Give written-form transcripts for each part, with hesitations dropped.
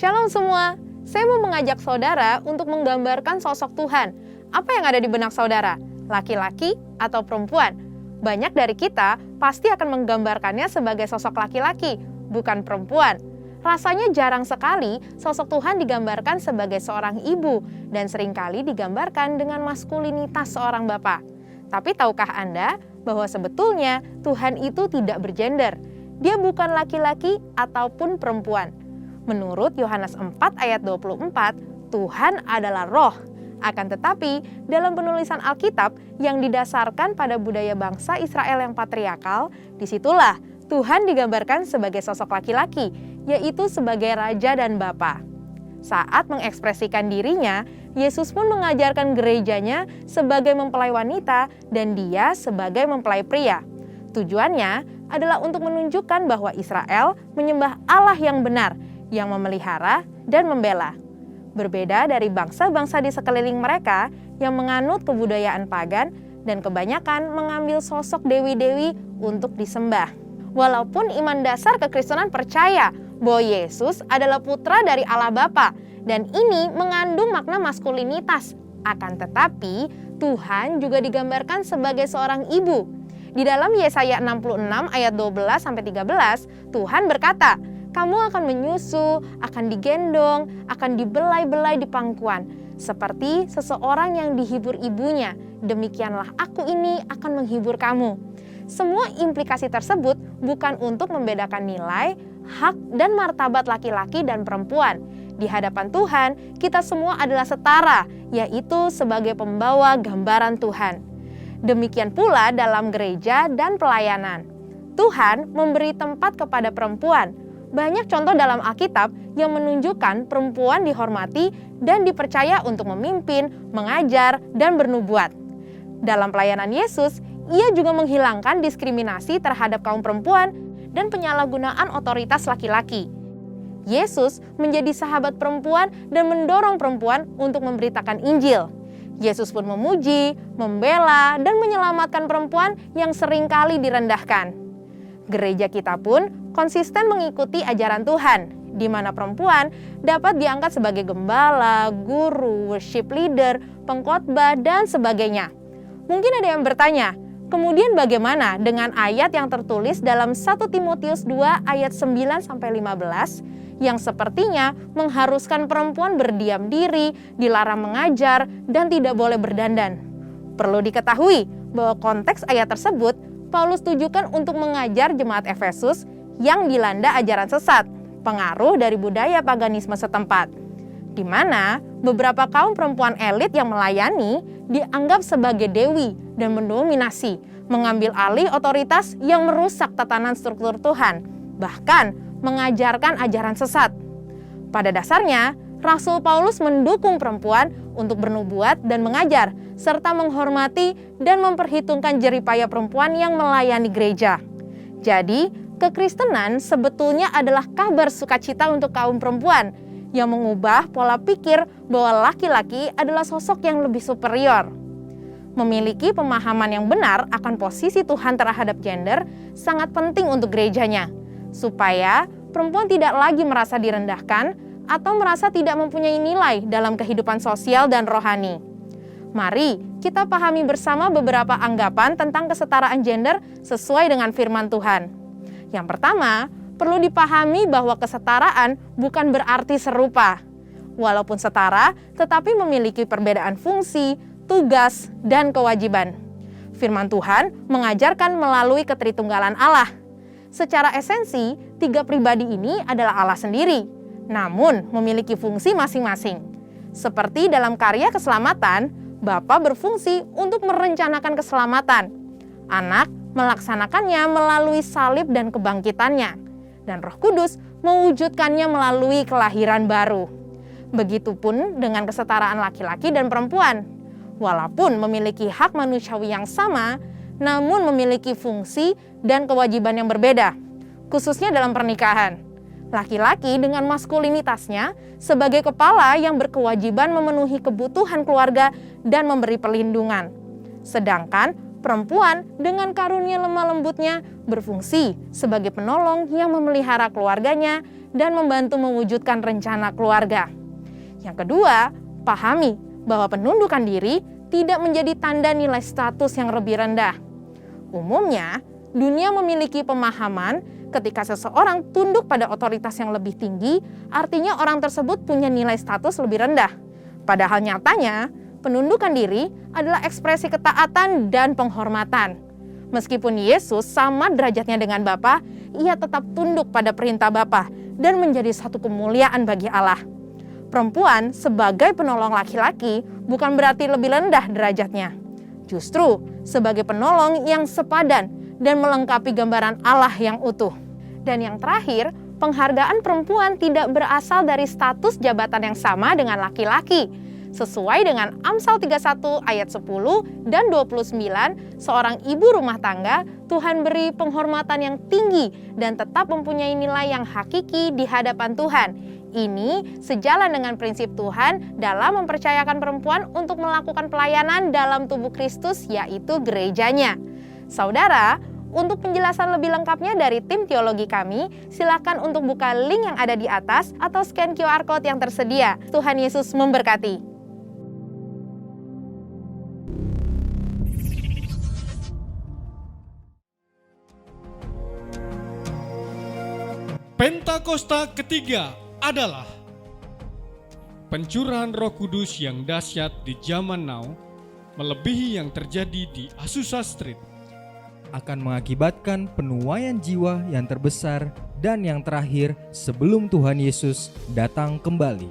Shalom semua, saya mau mengajak saudara untuk menggambarkan sosok Tuhan. Apa yang ada di benak saudara? Laki-laki atau perempuan? Banyak dari kita pasti akan menggambarkannya sebagai sosok laki-laki, bukan perempuan. Rasanya jarang sekali sosok Tuhan digambarkan sebagai seorang ibu dan seringkali digambarkan dengan maskulinitas seorang bapak. Tapi tahukah Anda bahwa sebetulnya Tuhan itu tidak bergender? Dia bukan laki-laki ataupun perempuan. Menurut Yohanes 4 ayat 24, Tuhan adalah roh. Akan tetapi, dalam penulisan Alkitab yang didasarkan pada budaya bangsa Israel yang patriarkal, disitulah Tuhan digambarkan sebagai sosok laki-laki, yaitu sebagai raja dan bapa. Saat mengekspresikan dirinya, Yesus pun mengajarkan gerejanya sebagai mempelai wanita dan dia sebagai mempelai pria. Tujuannya adalah untuk menunjukkan bahwa Israel menyembah Allah yang benar, yang memelihara dan membela. Berbeda dari bangsa-bangsa di sekeliling mereka yang menganut kebudayaan pagan dan kebanyakan mengambil sosok dewi-dewi untuk disembah. Walaupun iman dasar kekristenan percaya bahwa Yesus adalah putra dari Allah Bapa dan ini mengandung makna maskulinitas. Akan tetapi, Tuhan juga digambarkan sebagai seorang ibu. Di dalam Yesaya 66 ayat 12-13, Tuhan berkata, "Kamu akan menyusu, akan digendong, akan dibelai-belai di pangkuan, seperti seseorang yang dihibur ibunya. Demikianlah aku ini akan menghibur kamu." Semua implikasi tersebut bukan untuk membedakan nilai, hak, dan martabat laki-laki dan perempuan. Di hadapan Tuhan, kita semua adalah setara, yaitu sebagai pembawa gambaran Tuhan. Demikian pula dalam gereja dan pelayanan. Tuhan memberi tempat kepada perempuan. Banyak contoh dalam Alkitab yang menunjukkan perempuan dihormati dan dipercaya untuk memimpin, mengajar, dan bernubuat. Dalam pelayanan Yesus, ia juga menghilangkan diskriminasi terhadap kaum perempuan dan penyalahgunaan otoritas laki-laki. Yesus menjadi sahabat perempuan dan mendorong perempuan untuk memberitakan Injil. Yesus pun memuji, membela, dan menyelamatkan perempuan yang seringkali direndahkan. Gereja kita pun konsisten mengikuti ajaran Tuhan, di mana perempuan dapat diangkat sebagai gembala, guru, worship leader, pengkhotbah, dan sebagainya. Mungkin ada yang bertanya, kemudian bagaimana dengan ayat yang tertulis dalam 1 Timotius 2 ayat 9-15 yang sepertinya mengharuskan perempuan berdiam diri, dilarang mengajar, dan tidak boleh berdandan? Perlu diketahui bahwa konteks ayat tersebut Paulus tujukan untuk mengajar jemaat Efesus yang dilanda ajaran sesat, pengaruh dari budaya paganisme setempat, di mana beberapa kaum perempuan elit yang melayani dianggap sebagai dewi dan mendominasi, mengambil alih otoritas yang merusak tatanan struktur Tuhan, bahkan mengajarkan ajaran sesat. Pada dasarnya, Rasul Paulus mendukung perempuan untuk bernubuat dan mengajar, serta menghormati dan memperhitungkan jeripaya perempuan yang melayani gereja. Jadi, kekristenan sebetulnya adalah kabar sukacita untuk kaum perempuan yang mengubah pola pikir bahwa laki-laki adalah sosok yang lebih superior. Memiliki pemahaman yang benar akan posisi Tuhan terhadap gender sangat penting untuk gerejanya, supaya perempuan tidak lagi merasa direndahkan atau merasa tidak mempunyai nilai dalam kehidupan sosial dan rohani. Mari kita pahami bersama beberapa anggapan tentang kesetaraan gender sesuai dengan firman Tuhan. Yang pertama, perlu dipahami bahwa kesetaraan bukan berarti serupa. Walaupun setara, tetapi memiliki perbedaan fungsi, tugas, dan kewajiban. Firman Tuhan mengajarkan melalui ketritunggalan Allah. Secara esensi, tiga pribadi ini adalah Allah sendiri, namun memiliki fungsi masing-masing. Seperti dalam karya keselamatan, Bapa berfungsi untuk merencanakan keselamatan. Anak melaksanakannya melalui salib dan kebangkitannya, dan Roh Kudus mewujudkannya melalui kelahiran baru. Begitupun dengan kesetaraan laki-laki dan perempuan. Walaupun memiliki hak manusiawi yang sama, namun memiliki fungsi dan kewajiban yang berbeda, khususnya dalam pernikahan. Laki-laki dengan maskulinitasnya sebagai kepala yang berkewajiban memenuhi kebutuhan keluarga dan memberi perlindungan. Sedangkan perempuan dengan karunia lemah lembutnya berfungsi sebagai penolong yang memelihara keluarganya dan membantu mewujudkan rencana keluarga. Yang kedua, pahami bahwa penundukan diri tidak menjadi tanda nilai status yang lebih rendah. Umumnya, dunia memiliki pemahaman ketika seseorang tunduk pada otoritas yang lebih tinggi, artinya orang tersebut punya nilai status lebih rendah. Padahal nyatanya, penundukan diri adalah ekspresi ketaatan dan penghormatan. Meskipun Yesus sama derajatnya dengan Bapa, ia tetap tunduk pada perintah Bapa dan menjadi satu kemuliaan bagi Allah. Perempuan sebagai penolong laki-laki bukan berarti lebih rendah derajatnya. Justru sebagai penolong yang sepadan dan melengkapi gambaran Allah yang utuh. Dan yang terakhir, penghargaan perempuan tidak berasal dari status jabatan yang sama dengan laki-laki. Sesuai dengan Amsal 31 ayat 10 dan 29, seorang ibu rumah tangga Tuhan beri penghormatan yang tinggi dan tetap mempunyai nilai yang hakiki di hadapan Tuhan. Ini sejalan dengan prinsip Tuhan dalam mempercayakan perempuan untuk melakukan pelayanan dalam tubuh Kristus, yaitu gerejanya. Saudara, untuk penjelasan lebih lengkapnya dari tim teologi kami, silakan untuk buka link yang ada di atas atau scan QR Code yang tersedia. Tuhan Yesus memberkati. Pentakosta ketiga adalah pencurahan Roh Kudus yang dahsyat di zaman now, melebihi yang terjadi di Azusa Street. Akan mengakibatkan penuaian jiwa yang terbesar dan yang terakhir sebelum Tuhan Yesus datang kembali.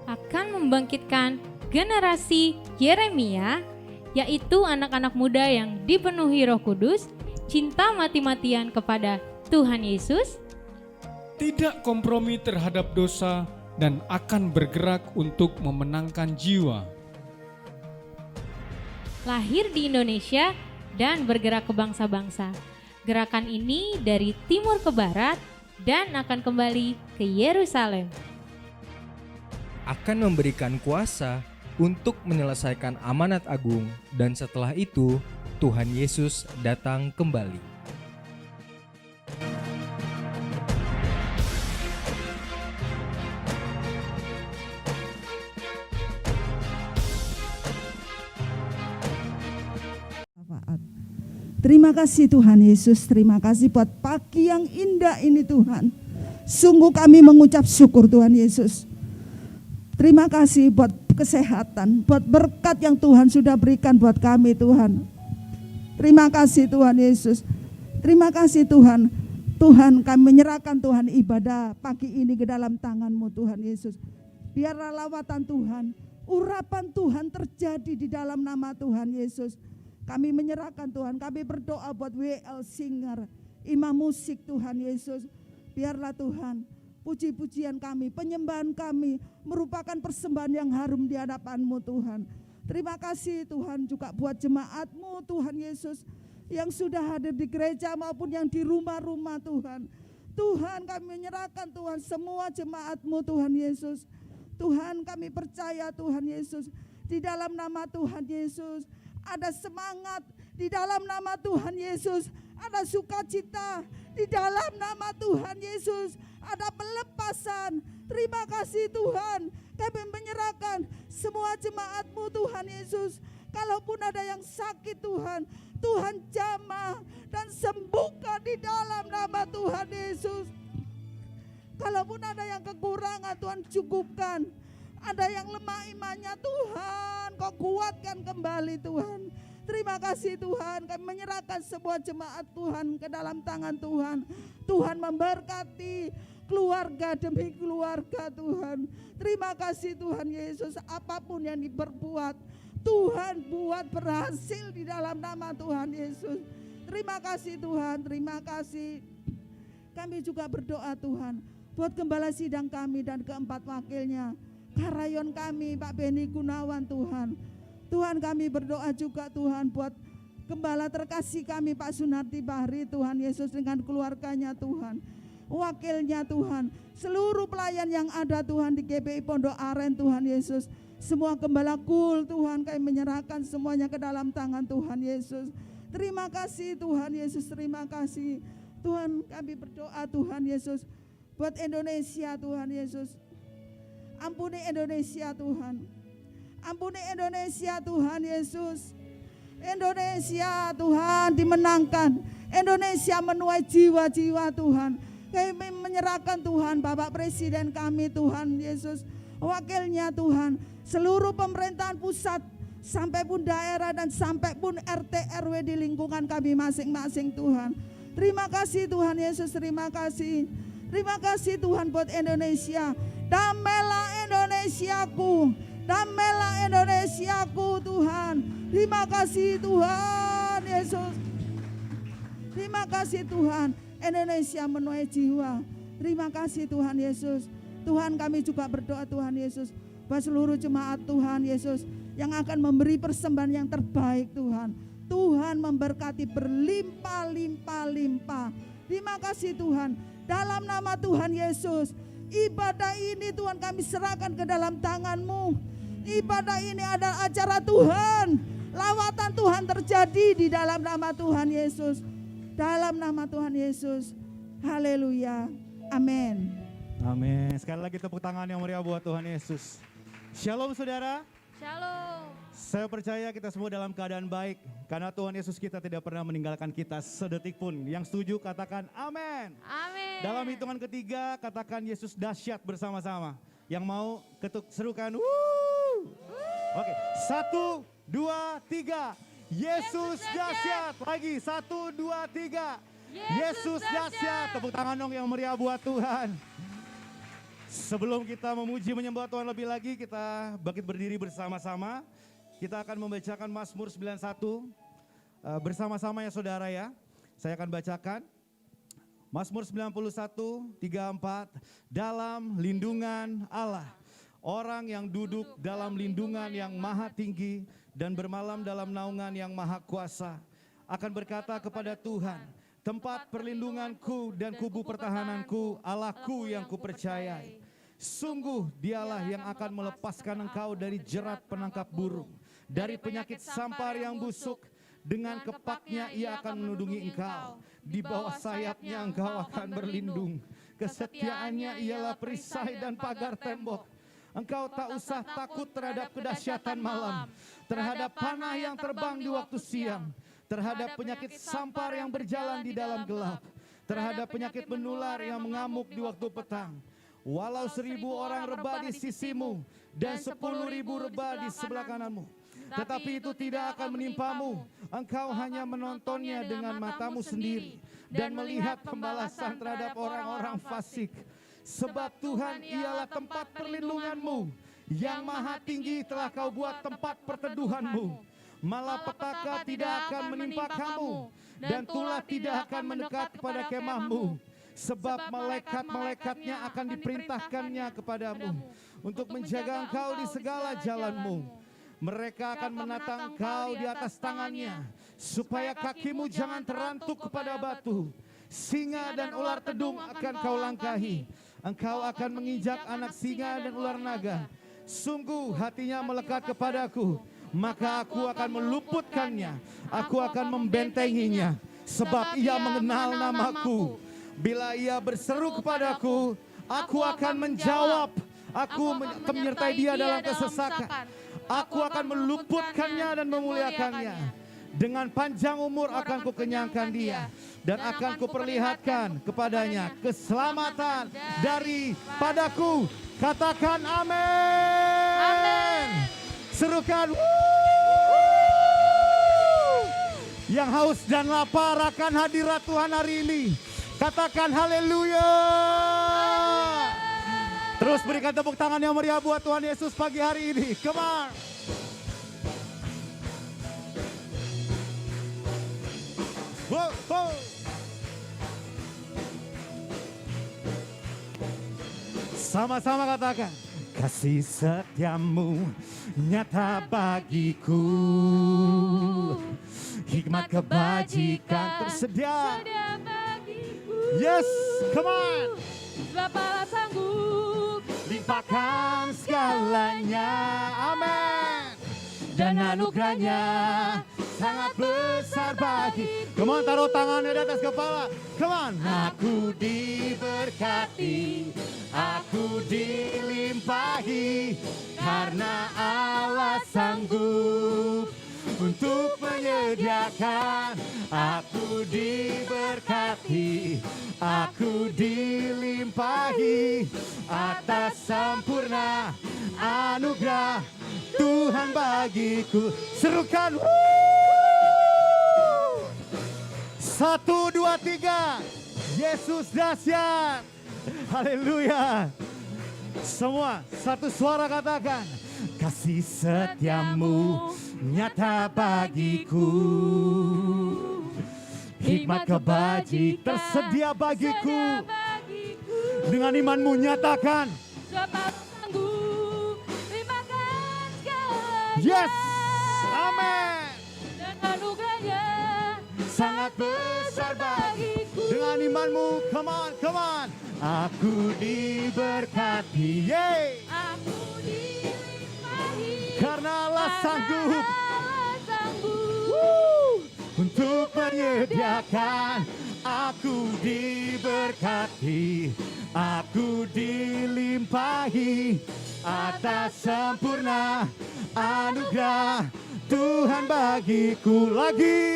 Akan membangkitkan generasi Yeremia, yaitu anak-anak muda yang dipenuhi Roh Kudus, cinta mati-matian kepada Tuhan Yesus, tidak kompromi terhadap dosa, dan akan bergerak untuk memenangkan jiwa. lahir di Indonesia dan bergerak ke bangsa-bangsa. Gerakan ini dari timur ke barat dan akan kembali ke Yerusalem. Akan memberikan kuasa untuk menyelesaikan amanat agung, dan setelah itu Tuhan Yesus datang kembali. Terima kasih Tuhan Yesus, terima kasih buat pagi yang indah ini Tuhan. Sungguh kami mengucap syukur Tuhan Yesus. Terima kasih buat kesehatan, buat berkat yang Tuhan sudah berikan buat kami Tuhan. Terima kasih Tuhan Yesus. Terima kasih Tuhan. Tuhan, kami menyerahkan Tuhan ibadah pagi ini ke dalam tangan-Mu Tuhan Yesus. Biarlah lawatan Tuhan, urapan Tuhan terjadi di dalam nama Tuhan Yesus. Kami menyerahkan Tuhan, kami berdoa buat WL Singer, imam musik Tuhan Yesus. Biarlah Tuhan, puji-pujian kami, penyembahan kami merupakan persembahan yang harum di hadapan-Mu Tuhan. Terima kasih Tuhan juga buat jemaat-Mu Tuhan Yesus yang sudah hadir di gereja maupun yang di rumah-rumah Tuhan. Tuhan, kami menyerahkan Tuhan semua jemaat-Mu Tuhan Yesus. Tuhan, kami percaya Tuhan Yesus, di dalam nama Tuhan Yesus ada semangat, di dalam nama Tuhan Yesus ada sukacita, di dalam nama Tuhan Yesus ada pelepasan. Terima kasih Tuhan, kami menyerahkan semua jemaat-Mu Tuhan Yesus. Kalaupun ada yang sakit Tuhan, Tuhan jamah dan sembuhkan di dalam nama Tuhan Yesus. Kalaupun ada yang kekurangan Tuhan cukupkan. Ada yang lemah imannya Tuhan, Kau kuatkan kembali Tuhan. Terima kasih Tuhan, kami menyerahkan semua jemaat Tuhan ke dalam tangan Tuhan. Tuhan memberkati keluarga demi keluarga Tuhan. Terima kasih Tuhan Yesus, apapun yang diperbuat Tuhan buat berhasil di dalam nama Tuhan Yesus. Terima kasih Tuhan, terima kasih. Kami juga berdoa Tuhan buat gembala sidang kami dan keempat wakilnya, Karayon kami Pak Beni Gunawan Tuhan. Tuhan, kami berdoa juga Tuhan buat gembala terkasih kami Pak Sunarti Bahri Tuhan Yesus dengan keluarganya Tuhan. Wakilnya Tuhan, seluruh pelayan yang ada Tuhan di GPI Pondok Aren Tuhan Yesus. Semua gembala kul Tuhan, kami menyerahkan semuanya ke dalam tangan Tuhan Yesus. Terima kasih Tuhan Yesus, terima kasih. Tuhan kami berdoa Tuhan Yesus buat Indonesia Tuhan Yesus. Ampuni Indonesia Tuhan. Ampuni Indonesia Tuhan Yesus. Indonesia Tuhan dimenangkan. Indonesia menuai jiwa-jiwa Tuhan. Kami menyerahkan Tuhan Bapak Presiden kami Tuhan Yesus. Wakilnya Tuhan. Seluruh pemerintahan pusat sampai pun daerah dan sampai pun RT RW di lingkungan kami masing-masing Tuhan. Terima kasih Tuhan Yesus, terima kasih. Terima kasih Tuhan buat Indonesia. Damailah Indonesiaku. Damailah Indonesiaku Tuhan. Terima kasih Tuhan Yesus. Terima kasih Tuhan. Indonesia menuai jiwa. Terima kasih Tuhan Yesus. Tuhan kami juga berdoa Tuhan Yesus. Buat seluruh jemaat Tuhan Yesus. Yang akan memberi persembahan yang terbaik Tuhan. Tuhan memberkati berlimpah-limpah-limpah. Terima kasih Tuhan. Dalam nama Tuhan Yesus. Ibadah ini Tuhan kami serahkan ke dalam tangan-Mu. Ibadah ini adalah acara Tuhan. Lawatan Tuhan terjadi di dalam nama Tuhan Yesus. Dalam nama Tuhan Yesus. Haleluya. Amin. Amin. Sekali lagi tepuk tangan yang meriah buat Tuhan Yesus. Shalom saudara. Shalom. Saya percaya kita semua dalam keadaan baik. Karena Tuhan Yesus kita tidak pernah meninggalkan kita sedetik pun. Yang setuju katakan amin. Amin. Dalam hitungan ketiga katakan Yesus dahsyat bersama-sama. Yang mau ketuk serukan. Wuh. Oke, 1, 2, 3. Yesus dahsyat. Lagi 1, 2, 3. Yesus dahsyat. Tepuk tangan dong yang meriah buat Tuhan. Sebelum kita memuji menyembah Tuhan lebih lagi, kita bangkit berdiri bersama-sama. Kita akan membacakan Mazmur 91 bersama-sama ya saudara ya. Saya akan bacakan Mazmur 91, 34. Dalam lindungan Allah, orang yang duduk dalam lindungan yang maha tinggi dan bermalam dalam naungan yang maha kuasa akan berkata kepada Tuhan, tempat perlindunganku dan kubu pertahananku, Allahku yang kupercayai. Sungguh dialah yang akan melepaskan engkau dari jerat penangkap burung, dari penyakit sampar yang busuk. Dengan kepaknya ia akan menudungi engkau, di bawah sayapnya engkau akan berlindung. Kesetiaannya ialah perisai dan pagar tembok. Engkau tak usah takut terhadap kedahsyatan malam, terhadap panah yang terbang di waktu siang, terhadap penyakit sampar yang berjalan di dalam gelap, terhadap penyakit menular yang mengamuk di waktu petang. Walau 1.000 orang rebah di sisimu dan 10.000 rebah di sebelah kananmu, tetapi itu tidak akan menimpamu. Engkau hanya menontonnya dengan matamu sendiri dan melihat pembalasan terhadap orang-orang fasik. Sebab Tuhan ialah tempat perlindunganmu, yang maha tinggi telah kau buat tempat perteduhanmu. Malapetaka tidak akan menimpa kamu, dan tulah tidak akan mendekat kepada kemahmu. Sebab malaikat-malaikatnya akan diperintahkannya kepadamu untuk menjaga engkau di segala jalanmu. Mereka akan menatang engkau di atas tangannya, supaya kakimu jangan terantuk kepada batu. Singa dan ular tedung akan kau langkahi. Engkau akan menginjak anak singa dan ular naga. Sungguh hatinya melekat kepadaku, maka aku akan meluputkannya. Aku akan membentenginya, sebab ia mengenal namaku. Bila ia berseru kepadaku, aku akan menjawab. Aku akan menyertai dia dalam kesesakan. Aku akan meluputkannya dan memuliakannya. Dengan panjang umur akan kukenyangkan dia, dan akan kuperlihatkan kepadanya keselamatan daripadaku. Katakan amin. Amin. Serukan. Yang haus dan lapar akan hadirat Tuhan hari ini. Katakan haleluya. Terus berikan tepuk tangan yang meriah buat Tuhan Yesus pagi hari ini. Come on. Wow, wow. Sama-sama katakan, kasih setiamu nyata bagiku, hikmat kebajikan tersedia bagiku. Yes, come on. Bapa sanggup limpahkan segalanya, amin. Dan anugerahnya sangat besar bagi. Come on, taruh tangannya di atas kepala. Come on. Aku diberkati, aku dilimpahi, karena Allah sanggup untuk menyediakan. Aku diberkati, aku dilimpahi, atas sempurna anugerah Tuhan bagiku. Serukan. 1, 2, 3. Yesus dahsyat. Haleluya. Semua satu suara katakan, kasih setiamu nyata bagiku, hikmat kebaji tersedia bagiku. Dengan imanmu nyatakan, yes, amin. Dan anugerahnya Sangat besar bagiku. Dengan imanmu, come on, come on. Aku diberkati, yeay. aku dilimpahi, Karena Allah sanggup sanggup untuk menyediakan. Aku diberkati, aku dilimpahi, atas sempurna anugerah Tuhan bagiku. Lagi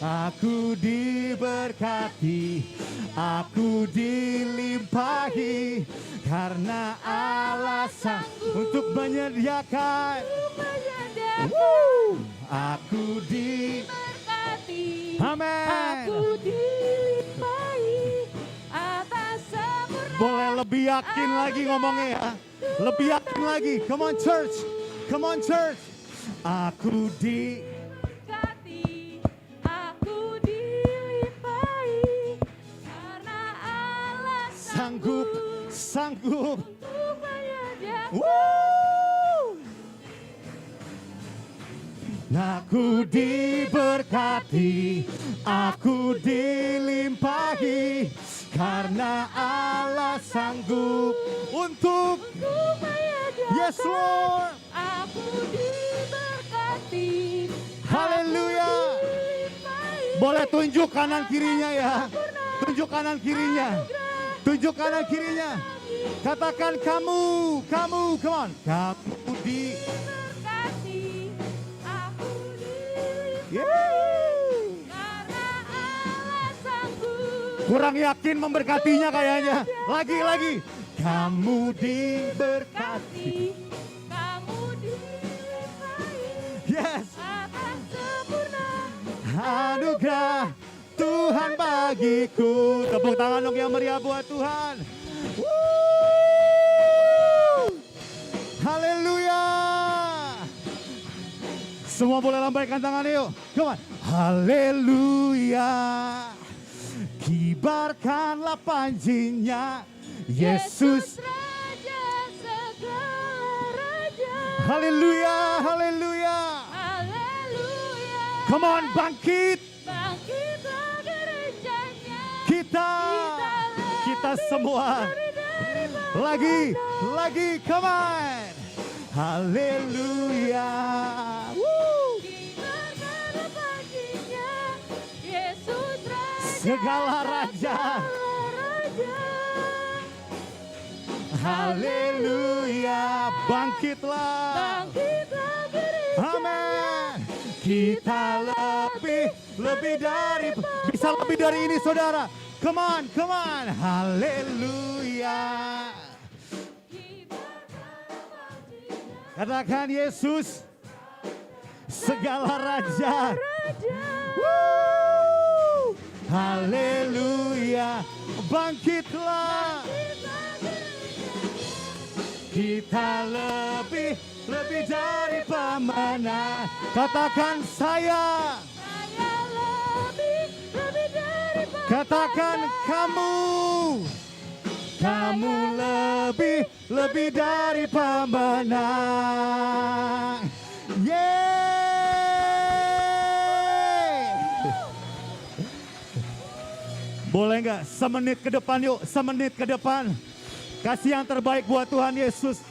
aku diberkati, aku dilimpahi, karena Allah sanggup untuk menyediakan. Aku berkati, Amin. aku dilimpahi, atas sempurna. Boleh lebih yakin lagi ngomongnya ya. Lebih yakin lagi. Come on church. Come on church. Aku Berkati, aku dilimpahi, karena Allah sanggup. Sanggup. untuk menyediakan. Woo! Aku diberkati, aku dilimpahi, karena Allah sanggup untuk menyediakan. Yes Lord. Aku diberkati, Haleluya. dilimpahi, Boleh tunjuk kanan kirinya ya. Tunjuk kanan kirinya. Tunjuk kanan kirinya. Katakan kamu, come on. Kamu di berkati, aku dilimpahi, Yeay. karena Allah sanggup. Kurang yakin memberkatinya kayaknya. Lagi. Kamu diberkati. Kamu dilimpahi, Yes. atas sempurna. Anugerah Tuhan bagiku. Tepuk tangan dong yang meriah buat Tuhan. Woo! Haleluya. Semua boleh lambaikan tangan yuk. Come on. Haleluya. Kibarkanlah panjinya Yesus. Raja segala raja. Haleluya, haleluya. Haleluya. Come on, bangkit. Bangkitlah gerejanya. Kita semua. Lagi, come on. Haleluya. Woo. Kibarkanlah panjinya, Yesus Raja Segala raja. raja. Haleluya. Bangkitlah. Bangkitlah gerejanya. Amin. Kita lebih dari, bisa lebih dari ini saudara. Come on. Haleluya. Katakan Yesus, segala raja. Woo! Haleluya. Bangkitlah. Kita lebih dari pemenang. Katakan saya. Saya lebih dari Katakan kamu. Kamu lebih dari pemenang. Yeay. Boleh nggak semenit ke depan yuk, semenit ke depan. Kasih yang terbaik buat Tuhan Yesus.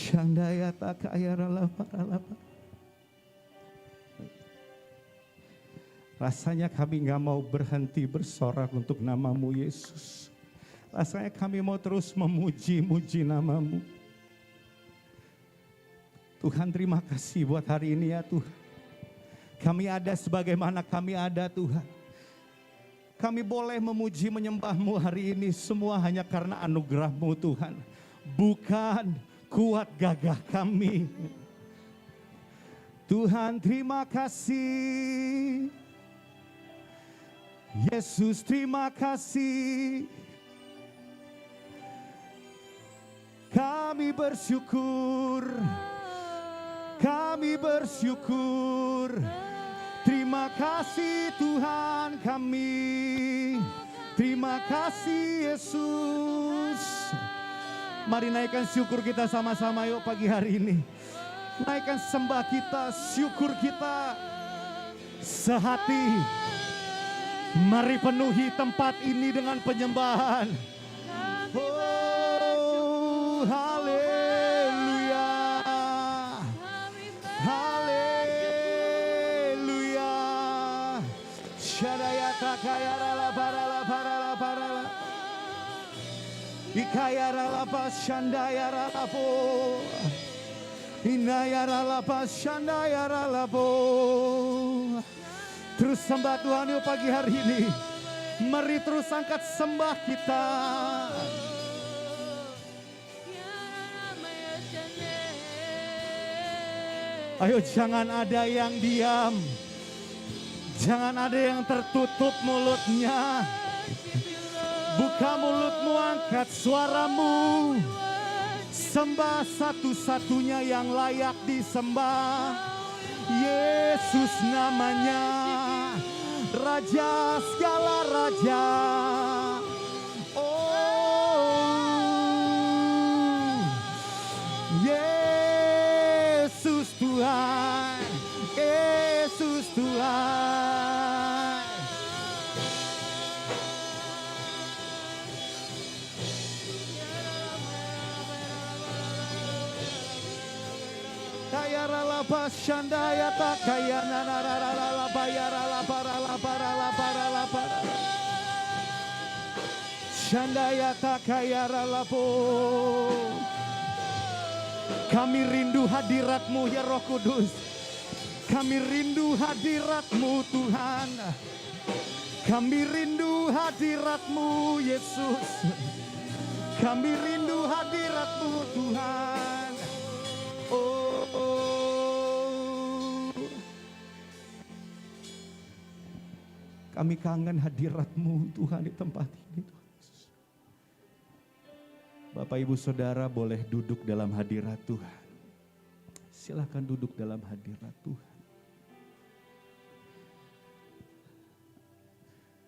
Shandaya takayara lapa. Rasanya kami gak mau berhenti bersorak untuk nama-Mu Yesus. Rasanya kami mau terus memuji-muji nama-Mu. Tuhan, terima kasih buat hari ini ya Tuhan. Kami ada sebagaimana kami ada Tuhan. Kami boleh memuji menyembah-Mu hari ini semua hanya karena anugerah-Mu Tuhan. Bukan kuat gagah kami. Tuhan, terima kasih. Yesus, terima kasih. Kami bersyukur. Kami bersyukur. Terima kasih Tuhan kami. Terima kasih Yesus. Mari naikkan syukur kita sama-sama yuk pagi hari ini. Naikkan sembah kita, syukur kita sehati. Mari penuhi tempat ini dengan penyembahan. Oh, haleluya. Haleluya. Shadayata kayara la parala parala parala. Ikayara la pas shandayara la po. Inayara la pas shandayara la po. Terus sembah Tuhan yuk pagi hari ini. Mari terus angkat sembah kita. Ayo jangan ada yang diam. Jangan ada yang tertutup mulutnya. Buka mulutmu, angkat suaramu. Sembah satu-satunya yang layak disembah. Yesus namanya, Raja segala raja. Oh, Yesus Tuhan, Yesus Tuhan. Kayara lapa shandaya takaya nanarara la bayara la para la para la para la para. Shandaya takayara lapo. Kami rindu hadirat-Mu ya Roh Kudus. Kami rindu hadirat-Mu Tuhan. Kami rindu hadirat-Mu Yesus. Kami rindu hadirat-Mu Tuhan. Oh, oh. Kami kangen hadirat-Mu Tuhan di tempat ini Tuhan. Bapak Ibu Saudara boleh duduk dalam hadirat Tuhan. Silakan duduk dalam hadirat Tuhan.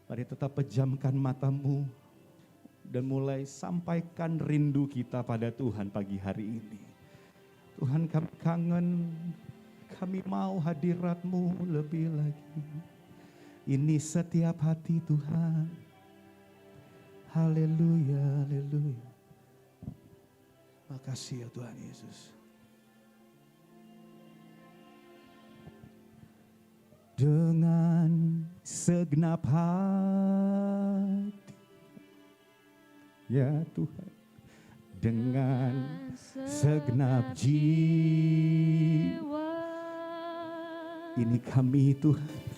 Mari tetap pejamkan matamu dan mulai sampaikan rindu kita pada Tuhan pagi hari ini. Tuhan, kami kangen, kami mau hadirat-Mu lebih lagi. Ini setiap hati Tuhan. Haleluya, haleluya. Makasih ya Tuhan Yesus. Dengan segenap hati, ya Tuhan. Dengan segenap jiwa, ini kami Tuhan.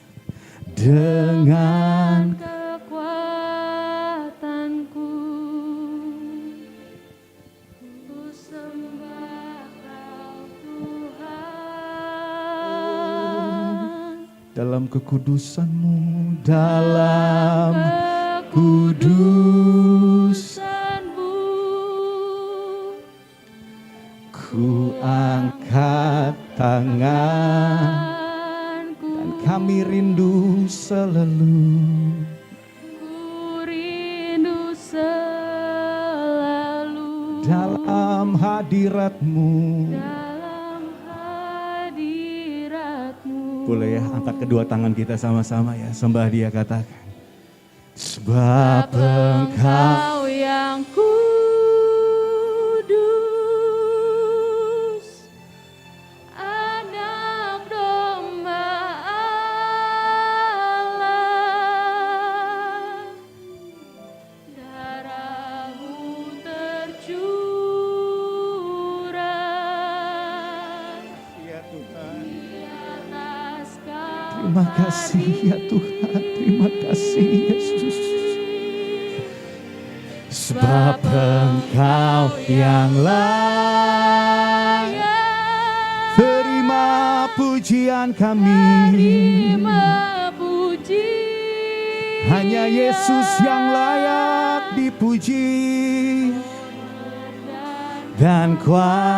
Dengan kekuatanku, ku sembah Kau Tuhan. dalam kekudusan-Mu, dalam kudus-Mu, ku angkat tangan. Kami rindu selalu, Ku rindu selalu dalam hadirat-Mu. dalam hadirat-Mu. Boleh ya, angkat kedua tangan kita sama-sama ya, sembah Dia, katakan. Sebab Engkau yang kudus, Terima kasih ya Tuhan, terima kasih Yesus. Sebab Engkau yang layak, terima pujian kami. Hanya Yesus yang layak dipuji dan kuasa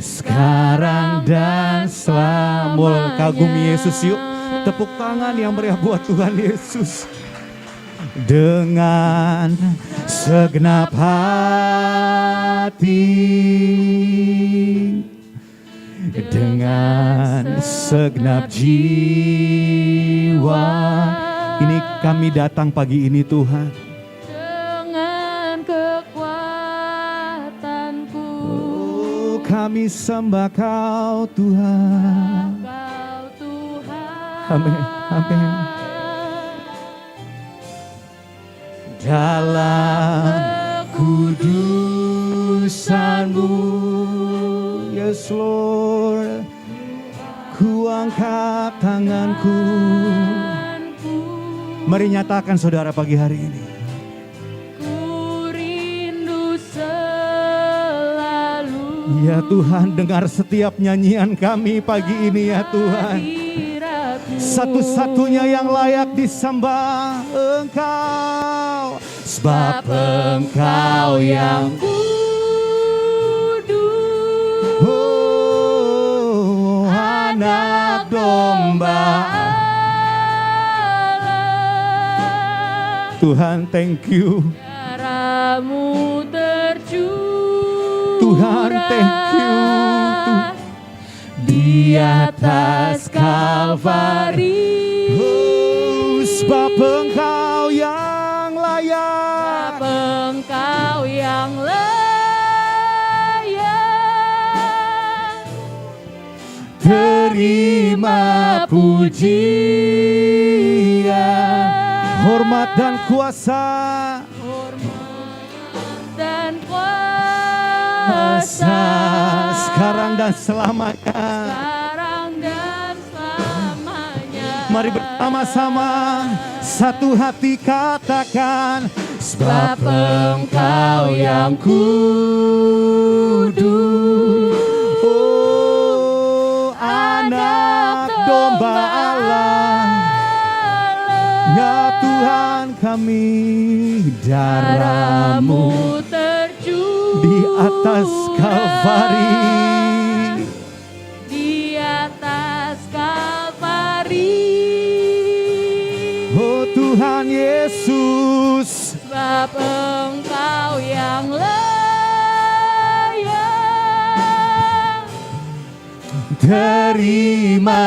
sekarang dan selamanya. Kagumi Yesus yuk, tepuk tangan yang meriah buat Tuhan Yesus. Dengan segenap hati, dengan segenap jiwa, ini kami datang pagi ini Tuhan. Dengan kekuatanku, Oh, kami sembah Kau Tuhan. Kau Tuhan. Amin, amin. Dalam kudusan-Mu, yes Lord, ku angkat tanganku. Mari nyatakan saudara pagi hari ini. Ku rindu selalu Ya Tuhan, dengar setiap nyanyian kami pagi ini ya Tuhan. hadirat-Mu. Satu-satunya yang layak disembah Engkau, sebab Engkau yang kudus, oh, anak domba Allah. Tuhan, thank you. Darah-Mu tercurah, Tuhan, thank you. di atas Kalvari. Oh, sebab Engkau yang layak, Engkau yang layak, terima pujian, hormat dan kuasa, dan kuasa sekarang dan selamanya. sekarang dan selamanya. Mari bersama-sama satu hati katakan, sebab Engkau yang kudus, oh anak domba Allah. Ya Tuhan kami, darah-Mu tercurah di atas Kalvari. di atas Kalvari. Oh Tuhan Yesus, Sebab Engkau yang layak, terima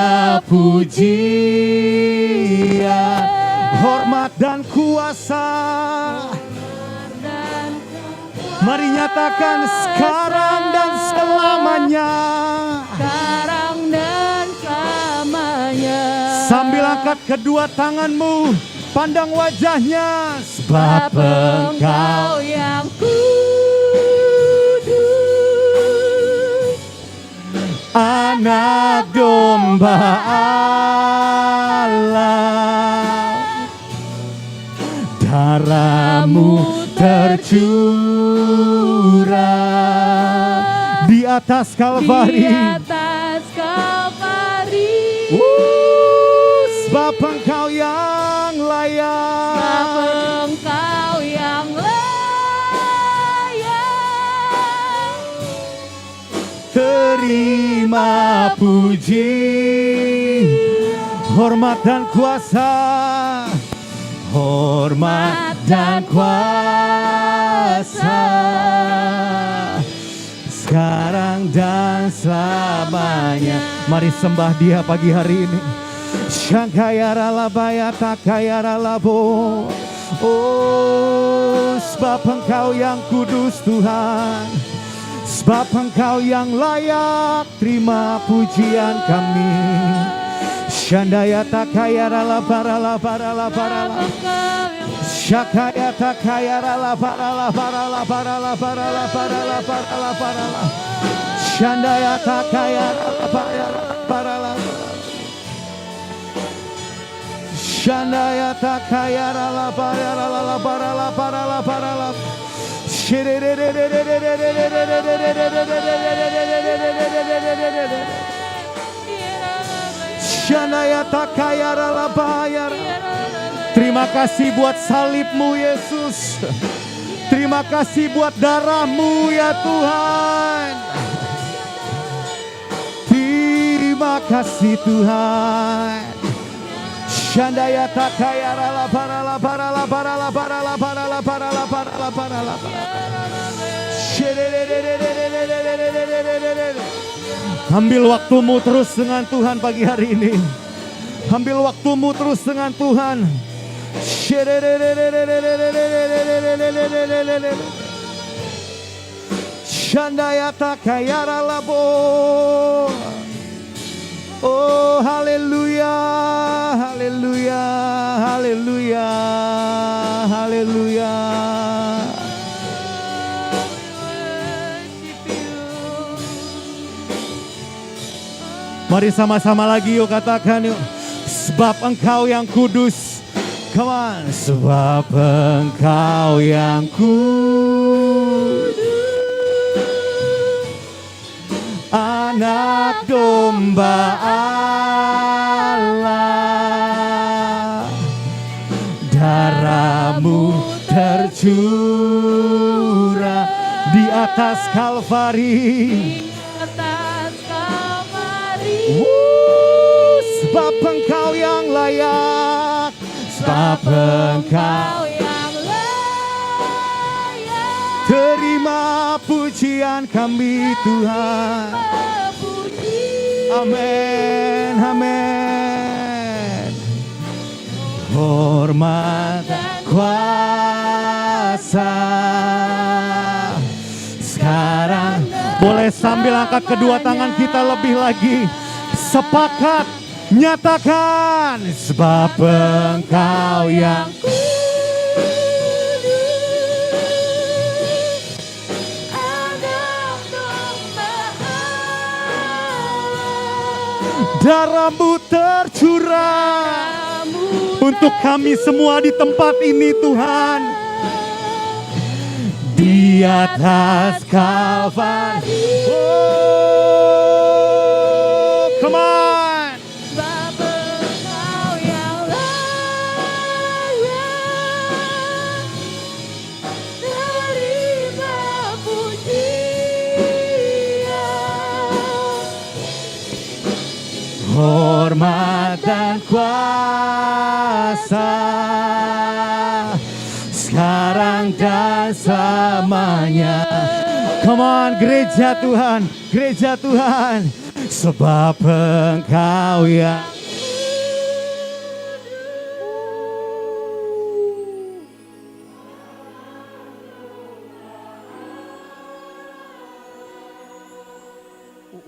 pujian, hormat dan kuasa. dan Mari nyatakan sekarang dan selamanya. sekarang dan selamanya. Sambil angkat kedua tanganmu, pandang wajahnya. Sebab Engkau yang kudus, anak domba Allah. Darah-Mu tercurah di atas di Kalvari. atas Kalvari. Sebab Engkau yang layak, Sebab Engkau yang layak, terima puji, hormat dan kuasa, hormat dan kuasa, sekarang dan selamanya. Mari sembah Dia pagi hari ini. Shangkayara labaya takayara labo. Oh, sebab Engkau yang kudus Tuhan, sebab Engkau yang layak terima pujian kami. Shandaya takayara labara labara labara la. Shakaya takayara labara labara labara labara labara labara labara la. Shandaya takaya para la. Shandaya takaya la para la. Shandaya takaya la bayar. Terima kasih buat salibmu Yesus. Terima kasih buat darahmu ya Tuhan. Terima kasih Tuhan. Shandaya takaya la para la. Ambil waktumu terus dengan Tuhan pagi hari ini. Ambil waktumu terus dengan Tuhan. Shandaya takayara labo. Oh haleluya, haleluya, haleluya, haleluya. Mari sama-sama lagi yuk katakan yuk. Sebab Engkau yang kudus. Come on. Sebab Engkau yang kudus. Anak domba Allah. Darahmu tercurah di atas Kalvari. Sebab Engkau yang layak. Sebab Engkau yang layak. Terima pujian kami Tuhan. Amin, amin. Hormat dan kuasa. Sekarang boleh sambil angkat kedua tangan kita lebih lagi. Sepakat nyatakan sebab Engkau yang darahmu tercurah untuk kami semua di tempat ini Tuhan. Di atas Kalvari. Oh, come on. Sebab Engkau yang layak. Terima pujian. Hormat dan kuasa sekarang dan selamanya. Come on gereja Tuhan, gereja Tuhan. Sebab Engkau yang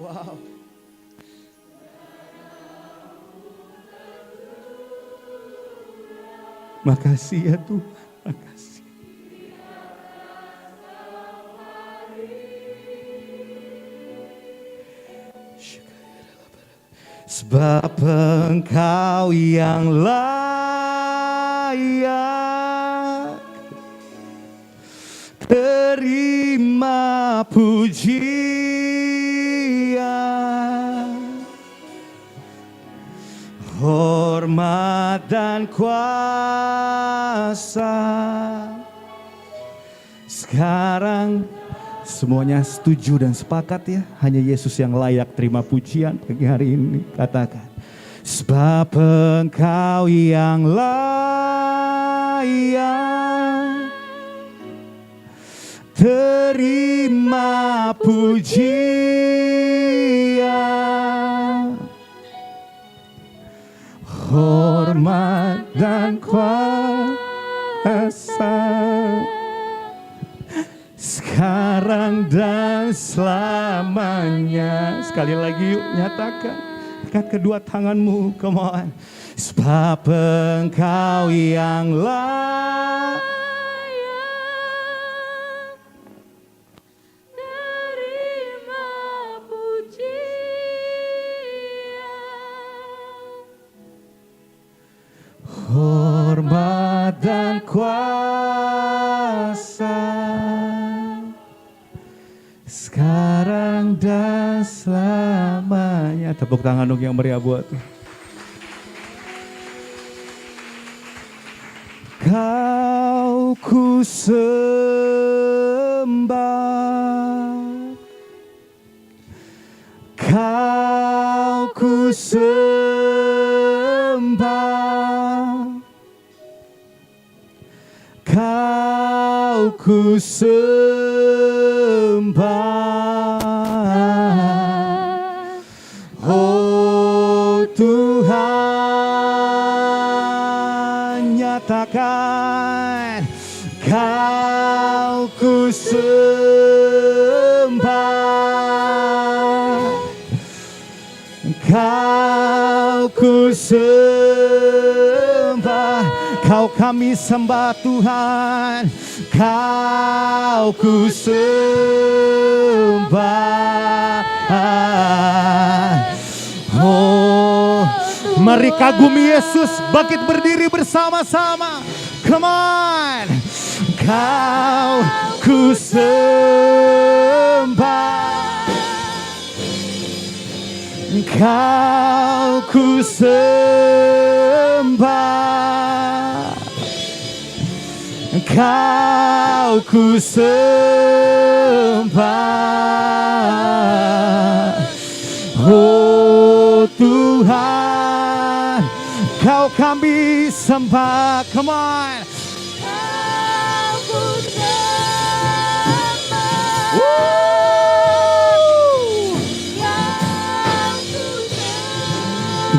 wow. Makasih ya Tuhan, makasih. Sebab Engkau yang layak. Terima pujian, hormat dan kuasa. Sekarang semuanya setuju dan sepakat ya. Hanya Yesus yang layak terima pujian pagi hari ini. Katakan. Sebab Engkau yang layak. Terima pujian, hormat dan kuasa. Sekarang dan selamanya. Sekali lagi yuk nyatakan. Angkat kedua tanganmu, come on. Sebab Engkau yang layak. Terima dan kuasa, sekarang dan selamanya. Tepuk tangan dong yang meriah buat Kau ku sembah, Kau ku sembah, Kau ku sembah, oh Tuhan, nyatakan Kau ku sembah, Kau ku sembah, Kau kami sembah Tuhan, Kau ku sembah. Oh, mari kagumi Yesus, bangkit berdiri bersama-sama. Come on. Kau ku sembah, Kau ku sembah, Kau ku sembah, oh Tuhan, Kau kami sembah. Come on.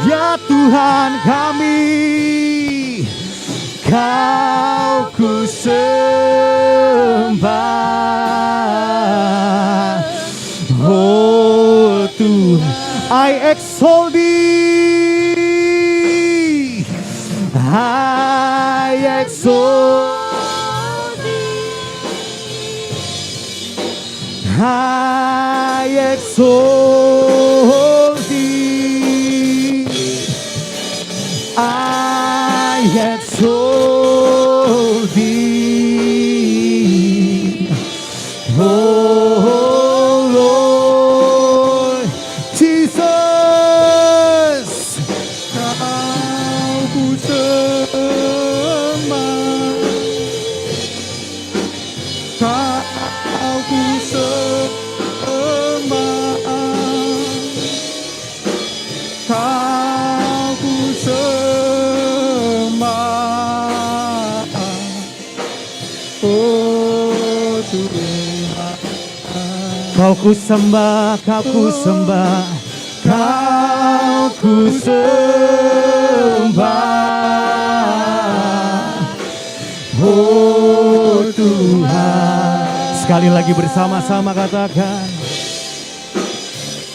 Ya Tuhan kami, Kau ku sembah, oh Tuhan, I exalt Thee, I exalt Thee, I exalt Thee, I exalt Thee, oh Lord Jesus. Kau ku sembah, Kau ku sembah, Kau ku sembah, oh Tuhan. Kau ku sembah, Kau ku sembah, Kau ku sembah, oh Tuhan. Sekali lagi bersama-sama katakan,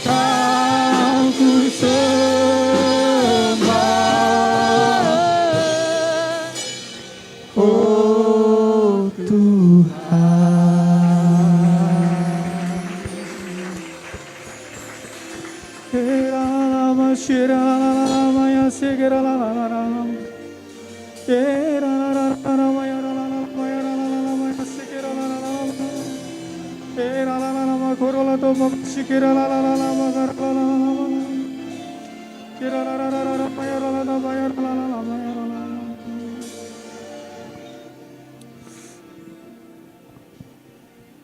Kau ku sembah, oh Tuhan.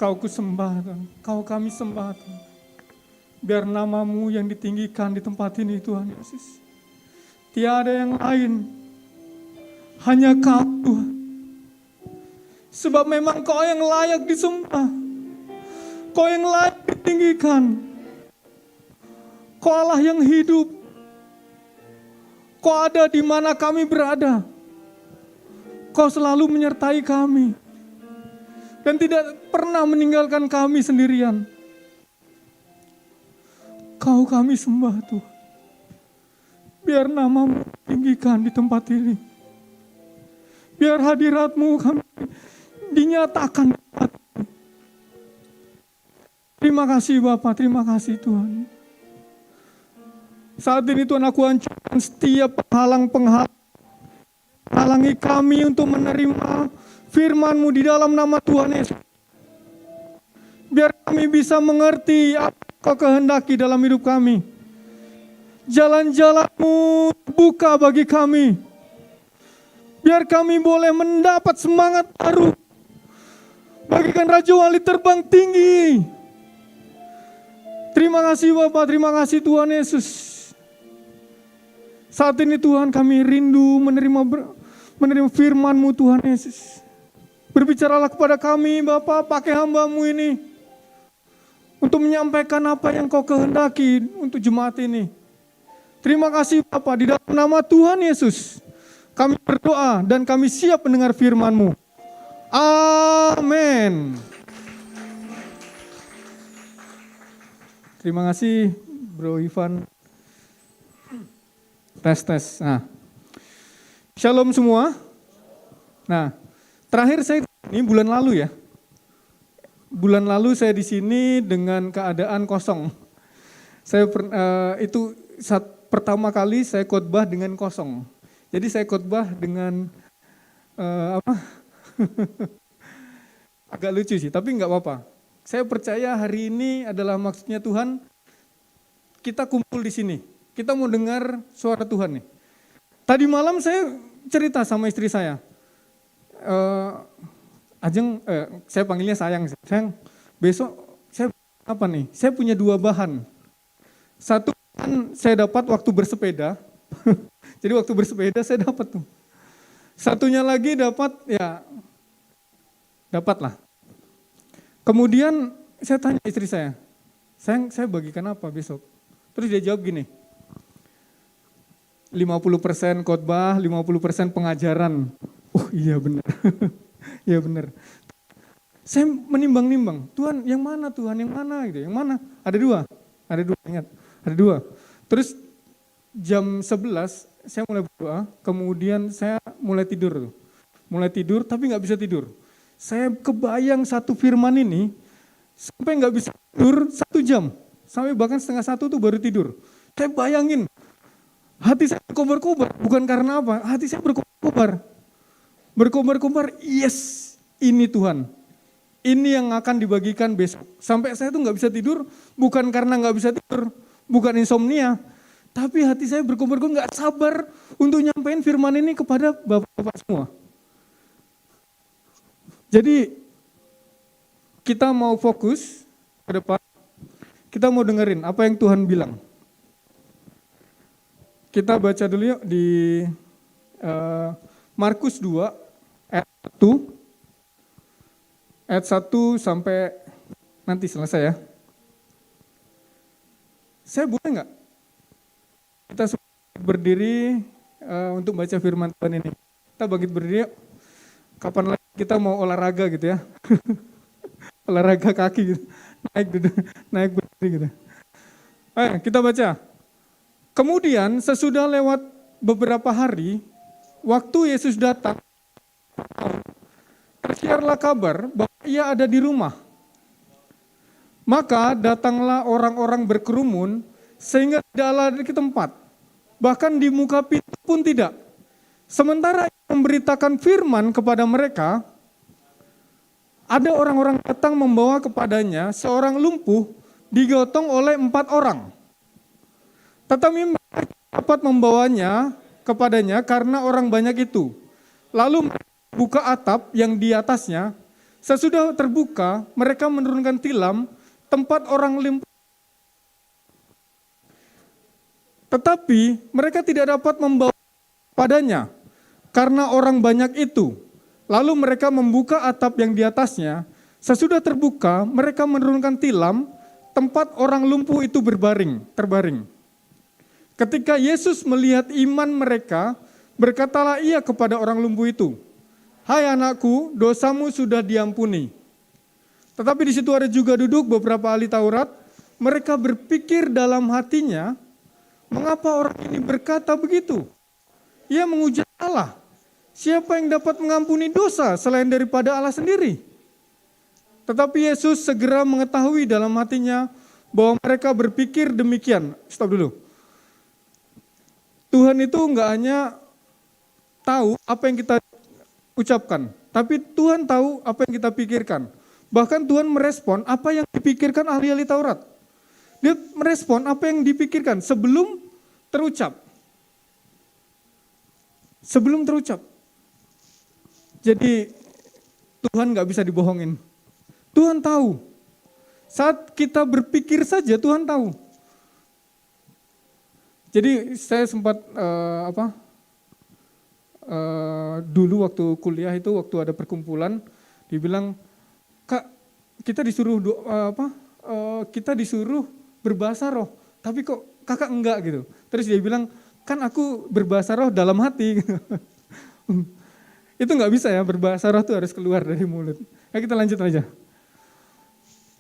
Kau kusembah Tuhan, Kau kami sembah Tuhan. Biar nama-Mu yang ditinggikan di tempat ini Tuhan Yesus. Tiada yang lain, hanya Kau Tuhan. Sebab memang Kau yang layak disembah, Kau yang layak ditinggikan. Kau Allah yang hidup, Kau ada di mana kami berada. Kau selalu menyertai kami dan tidak pernah meninggalkan kami sendirian. Kau kami sembah Tuhan. Biar nama-Mu tinggikan di tempat ini. Biar hadirat-Mu kami dinyatakan di tempat ini. Terima kasih Bapa, terima kasih Tuhan. Saat ini Tuhan, aku hancurkan setiap penghalang-penghalang halangi kami untuk menerima firman-Mu di dalam nama Tuhan Yesus. Biar kami bisa mengerti apa yang Kau kehendaki dalam hidup kami. Jalan-jalan-Mu buka bagi kami. Biar kami boleh mendapat semangat baru. Bagikan Raja Wali terbang tinggi. Terima kasih Bapak, terima kasih Tuhan Yesus. Saat ini Tuhan kami rindu menerima firman-Mu Tuhan Yesus. Berbicaralah kepada kami Bapak, pakai hamba-Mu ini. Untuk menyampaikan apa yang Kau kehendaki untuk jemaat ini. Terima kasih Bapak, di dalam nama Tuhan Yesus. Kami berdoa dan kami siap mendengar firman-Mu. Amin. Terima kasih Bro Ivan. Tes. Nah, Shalom semua. Nah, terakhir saya ini bulan lalu ya. Bulan lalu saya di sini dengan keadaan kosong. Itu pertama kali saya khotbah dengan kosong. Jadi saya khotbah dengan agak lucu sih, tapi nggak apa-apa. Saya percaya hari ini adalah maksudnya Tuhan. Kita kumpul di sini. Kita mau dengar suara Tuhan nih. Tadi malam saya cerita sama istri saya. Ajeng, saya panggilnya sayang. Sayang, besok saya apa nih? Saya punya 2 bahan. Satu bahan saya dapat waktu bersepeda. Jadi waktu bersepeda saya dapat tuh. Satunya lagi dapatlah. Kemudian saya tanya istri saya, sayang saya bagikan apa besok? Terus dia jawab gini, 50% khotbah, 50% pengajaran. Oh iya benar. Ya benar. Saya menimbang-nimbang, Tuhan yang mana Tuhan, yang mana gitu, yang mana? Ada dua, ingat, ada 2. Terus jam 11 saya mulai berdoa, kemudian saya mulai tidur. Tapi nggak bisa tidur. Saya kebayang satu firman ini, sampai nggak bisa tidur 1 jam. Sampai bahkan setengah 1 tuh baru tidur. Saya bayangin, hati saya berkobar-kobar, bukan karena apa, hati saya berkobar-kobar. Yes, ini Tuhan. Ini yang akan dibagikan besok. Sampai saya tuh nggak bisa tidur, bukan karena nggak bisa tidur, bukan insomnia, tapi hati saya berkobar-kobar, nggak sabar untuk nyampein firman ini kepada bapak-bapak semua. Jadi kita mau fokus ke depan, kita mau dengerin apa yang Tuhan bilang. Kita baca dulu yuk di Markus 2 ayat 1 sampai nanti selesai ya. Saya boleh nggak kita berdiri untuk baca firman Tuhan ini? Kita bangkit berdiri yuk. Kapan lagi kita mau olahraga gitu ya. Olahraga kaki gitu. Naik berdiri gitu. Ayo kita baca. Kemudian sesudah lewat beberapa hari, waktu Yesus datang, tersiarlah kabar bahwa ia ada di rumah. Maka datanglah orang-orang berkerumun sehingga tidak ada di tempat. Bahkan di muka pintu pun tidak. Sementara ia memberitakan firman kepada mereka, ada orang-orang datang membawa kepadanya seorang lumpuh digotong oleh 4 orang. Tetapi mereka dapat membawanya kepadanya karena orang banyak itu. Lalu buka atap yang di atasnya. Sesudah terbuka, mereka menurunkan tilam tempat orang lumpuh. Tetapi mereka tidak dapat membawa padanya karena orang banyak itu. Lalu mereka membuka atap yang di atasnya. Sesudah terbuka, mereka menurunkan tilam tempat orang lumpuh itu terbaring. Ketika Yesus melihat iman mereka, berkatalah ia kepada orang lumpuh itu, "Hai anakku, dosamu sudah diampuni." Tetapi di situ ada juga duduk beberapa ahli Taurat. Mereka berpikir dalam hatinya, mengapa orang ini berkata begitu? Ia menghujat Allah. Siapa yang dapat mengampuni dosa selain daripada Allah sendiri? Tetapi Yesus segera mengetahui dalam hatinya bahwa mereka berpikir demikian. Stop dulu. Tuhan itu enggak hanya tahu apa yang kita ucapkan, tapi Tuhan tahu apa yang kita pikirkan. Bahkan Tuhan merespon apa yang dipikirkan ahli-ahli Taurat. Dia merespon apa yang dipikirkan sebelum terucap. Sebelum terucap. Jadi Tuhan gak bisa dibohongin. Tuhan tahu. Saat kita berpikir saja Tuhan tahu. Jadi saya sempat dulu waktu kuliah itu, waktu ada perkumpulan, dibilang, Kak, kita disuruh kita disuruh berbahasa roh, tapi kok kakak enggak gitu. Terus dia bilang, kan aku berbahasa roh dalam hati. Gitu. Itu nggak bisa ya, berbahasa roh itu harus keluar dari mulut. Ya, kita lanjut aja.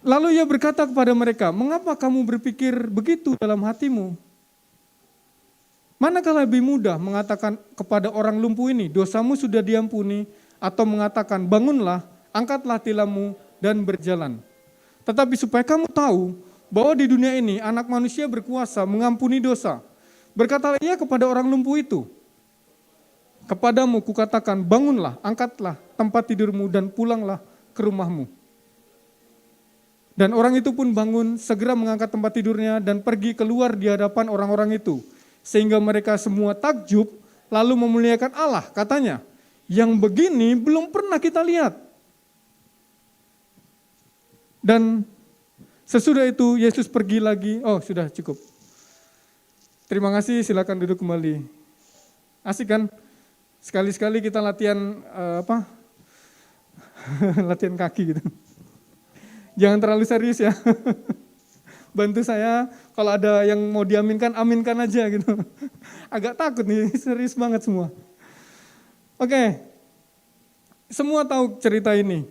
Lalu ia berkata kepada mereka, mengapa kamu berpikir begitu dalam hatimu? Manakah lebih mudah mengatakan kepada orang lumpuh ini, dosamu sudah diampuni, atau mengatakan, bangunlah, angkatlah tilammu, dan berjalan. Tetapi supaya kamu tahu bahwa di dunia ini anak manusia berkuasa mengampuni dosa. Berkatalah ia kepada orang lumpuh itu, kepadamu kukatakan, bangunlah, angkatlah tempat tidurmu, dan pulanglah ke rumahmu. Dan orang itu pun bangun, segera mengangkat tempat tidurnya, dan pergi keluar di hadapan orang-orang itu. Sehingga mereka semua takjub, lalu memuliakan Allah, katanya, yang begini belum pernah kita lihat. Dan sesudah itu Yesus pergi lagi, sudah cukup. Terima kasih, silakan duduk kembali. Asik kan? Sekali-sekali kita latihan latihan kaki gitu. Jangan terlalu serius ya. Bantu saya, kalau ada yang mau diaminkan, aminkan aja gitu. Agak takut nih, serius banget semua. Oke, semua tahu cerita ini.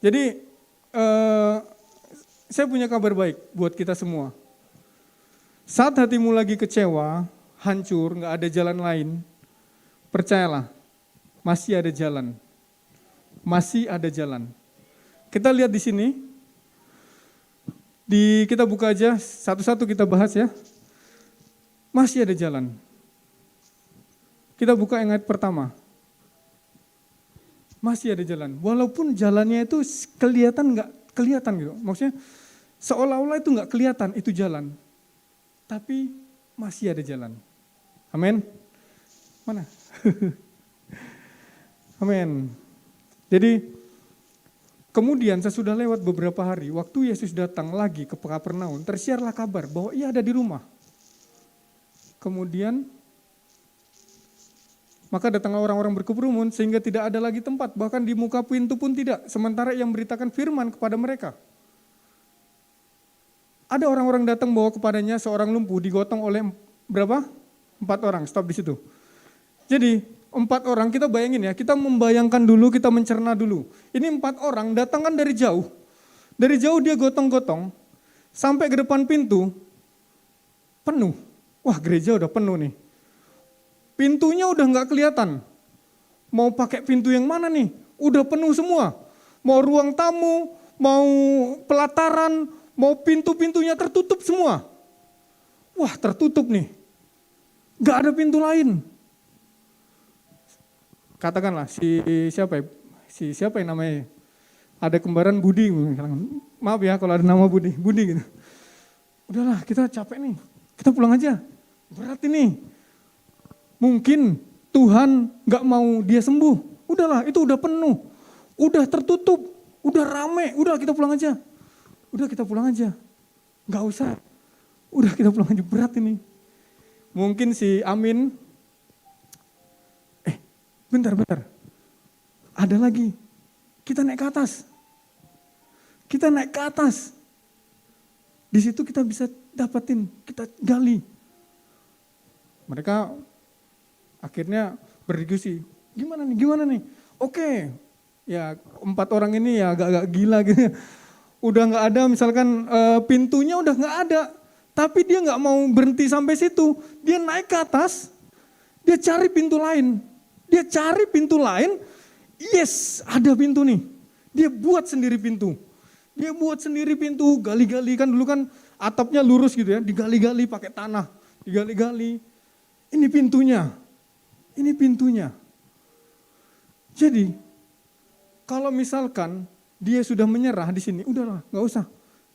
Jadi, saya punya kabar baik buat kita semua. Saat hatimu lagi kecewa, hancur, gak ada jalan lain, percayalah, masih ada jalan. Masih ada jalan. Kita lihat di sini. Kita buka aja, satu-satu kita bahas ya. Masih ada jalan. Kita buka yang ayat pertama. Masih ada jalan. Walaupun jalannya itu nggak kelihatan gitu. Maksudnya seolah-olah itu nggak kelihatan itu jalan. Tapi masih ada jalan. Amin. Mana? Amin. Jadi kemudian sesudah lewat beberapa hari, waktu Yesus datang lagi ke Kapernaum, tersiarlah kabar bahwa ia ada di rumah. Kemudian, maka datanglah orang-orang berkerumun sehingga tidak ada lagi tempat, bahkan di muka pintu pun tidak, sementara ia memberitakan firman kepada mereka. Ada orang-orang datang bawa kepadanya seorang lumpuh digotong oleh berapa? 4 orang, stop di situ. Jadi, 4 orang, kita bayangin ya, kita membayangkan dulu, kita mencerna dulu. Ini 4 orang datang kan dari jauh. Dari jauh dia gotong-gotong, sampai ke depan pintu, penuh. Wah, gereja udah penuh nih. Pintunya udah gak kelihatan. Mau pakai pintu yang mana nih? Udah penuh semua. Mau ruang tamu, mau pelataran, mau pintu-pintunya tertutup semua. Wah, tertutup nih. Gak ada pintu lain. Katakanlah siapa yang namanya, ada kembaran Budi, maaf ya kalau ada nama Budi gitu. Udahlah, kita capek nih, kita pulang aja, berat ini. Mungkin Tuhan gak mau dia sembuh, udahlah itu udah penuh, udah tertutup, udah rame, udah kita pulang aja. Gak usah, udah kita pulang aja, berat ini. Mungkin si Amin, bentar, ada lagi, kita naik ke atas, di situ kita bisa dapatin, kita gali. Mereka akhirnya berdiskusi, gimana nih, oke, ya 4 orang ini ya agak gila gitu, udah gak ada misalkan pintunya udah gak ada, tapi dia gak mau berhenti sampai situ, dia naik ke atas, dia cari pintu lain. Yes, ada pintu nih. Dia buat sendiri pintu, gali-gali, kan dulu kan atapnya lurus gitu ya, digali-gali pakai tanah, digali-gali. Ini pintunya. Jadi, kalau misalkan dia sudah menyerah di sini, udahlah, nggak usah.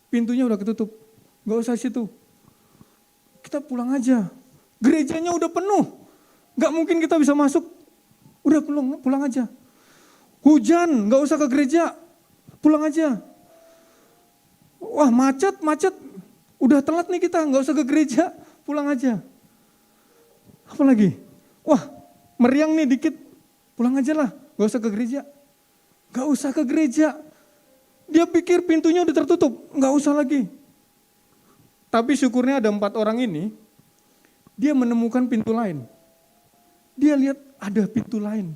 Pintunya udah ketutup, nggak usah situ. Kita pulang aja. Gerejanya udah penuh, nggak mungkin kita bisa masuk. Udah pulang aja. Hujan, nggak usah ke gereja, pulang aja. Wah macet, udah telat nih kita, nggak usah ke gereja, pulang aja. Apalagi, wah meriang nih dikit, pulang aja lah, nggak usah ke gereja. Nggak usah ke gereja. Dia pikir pintunya udah tertutup, nggak usah lagi. Tapi syukurnya ada 4 orang ini, dia menemukan pintu lain. Dia lihat ada pintu lain.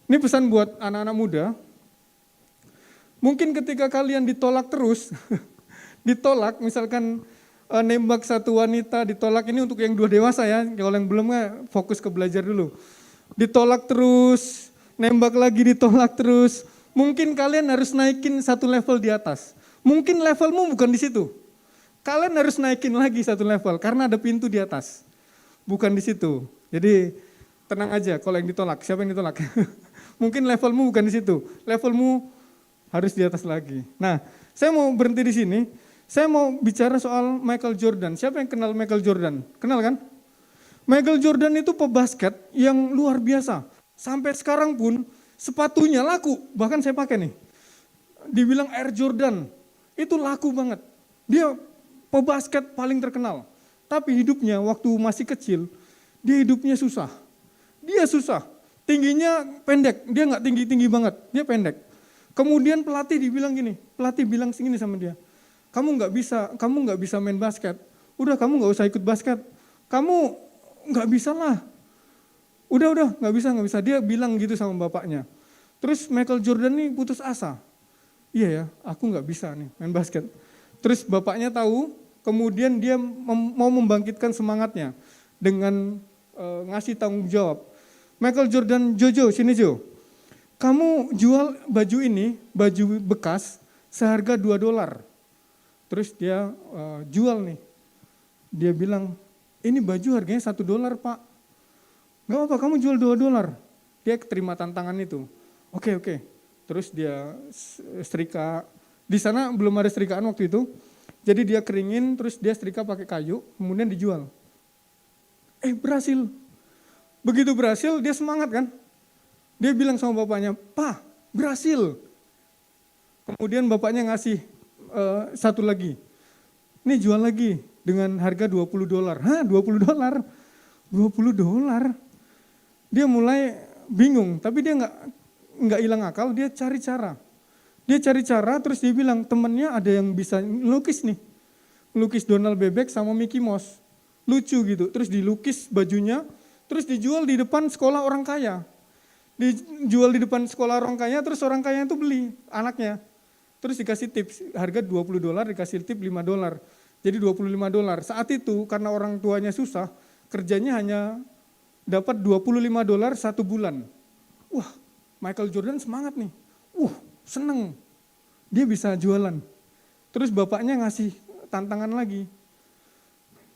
Ini pesan buat anak-anak muda. Mungkin ketika kalian ditolak terus, ditolak misalkan nembak satu wanita, ditolak ini untuk yang 2 dewasa ya, kalau yang belum fokus ke belajar dulu. Ditolak terus, nembak lagi ditolak terus, mungkin kalian harus naikin 1 level di atas. Mungkin levelmu bukan di situ. Kalian harus naikin lagi 1 level karena ada pintu di atas. Bukan di situ. Jadi tenang aja kalau yang ditolak, siapa yang ditolak? Mungkin levelmu bukan di situ. Levelmu harus di atas lagi. Nah, saya mau berhenti di sini. Saya mau bicara soal Michael Jordan. Siapa yang kenal Michael Jordan? Kenal kan? Michael Jordan itu pebasket yang luar biasa. Sampai sekarang pun sepatunya laku. Bahkan saya pakai nih. Dibilang Air Jordan. Itu laku banget. Dia pebasket paling terkenal. Tapi hidupnya waktu masih kecil, dia hidupnya susah. Dia susah. Tingginya pendek. Dia nggak tinggi-tinggi banget. Dia pendek. Kemudian pelatih bilang segini sama dia. Kamu nggak bisa main basket. Udah kamu nggak usah ikut basket. Kamu nggak bisa lah. Udah nggak bisa. Dia bilang gitu sama bapaknya. Terus Michael Jordan nih putus asa. Iya ya, aku nggak bisa nih main basket. Terus bapaknya tahu, kemudian dia mau membangkitkan semangatnya dengan ngasih tanggung jawab. Michael Jordan, Jojo, sini Jo. Kamu jual baju ini, baju bekas, seharga $2. Terus dia jual nih. Dia bilang, ini baju harganya $1 Pak. Gak apa-apa, kamu jual $2. Dia terima tantangan itu. Oke. Terus dia setrika. Di sana belum ada setrikaan waktu itu. Jadi dia keringin, terus dia setrika pakai kayu, kemudian dijual. Berhasil. Begitu berhasil, dia semangat kan. Dia bilang sama bapaknya, Pak, berhasil. Kemudian bapaknya ngasih satu lagi. Ini jual lagi dengan harga $20. Hah, $20? $20? Dia mulai bingung, tapi dia nggak hilang akal, dia cari cara. Terus dia bilang, temennya ada yang bisa melukis nih. Melukis Donald Bebek sama Mickey Mouse. Lucu gitu, terus dilukis bajunya, terus dijual di depan sekolah orang kaya. Dijual di depan sekolah orang kaya, terus orang kaya itu beli, anaknya. Terus dikasih tips, harga $20, dikasih tip $5. Jadi $25. Saat itu karena orang tuanya susah, kerjanya hanya dapat $25 1 bulan. Wah, Michael Jordan semangat nih. Seneng. Dia bisa jualan. Terus bapaknya ngasih tantangan lagi.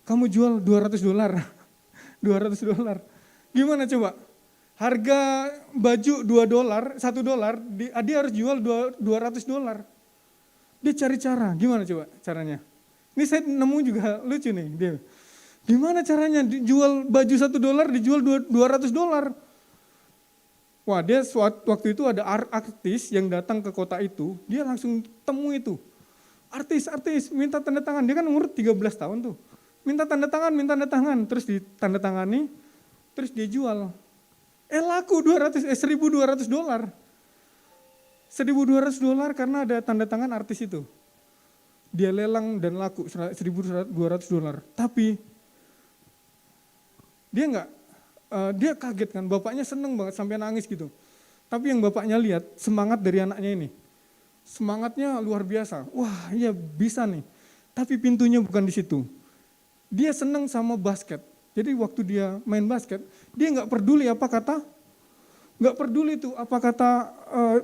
Kamu jual $200. $200. Gimana coba? Harga baju $2, $1, dia harus jual $200. Dia cari cara, gimana coba caranya? Ini saya nemu juga lucu nih. Dia, gimana caranya jual baju $1 dijual $200? Wah, dia waktu itu ada artis yang datang ke kota itu, dia langsung temu itu. Artis, minta tanda tangan, dia kan umur 13 tahun tuh. Minta tanda tangan, terus ditandatangani, terus dia jual. Laku $1.200. $1.200 karena ada tanda tangan artis itu. Dia lelang dan laku $1.200. Tapi dia kaget kan, bapaknya seneng banget sampai nangis gitu. Tapi yang bapaknya lihat semangat dari anaknya ini. Semangatnya luar biasa. Wah, iya bisa nih. Tapi pintunya bukan di situ. Dia seneng sama basket. Jadi waktu dia main basket, dia nggak peduli apa kata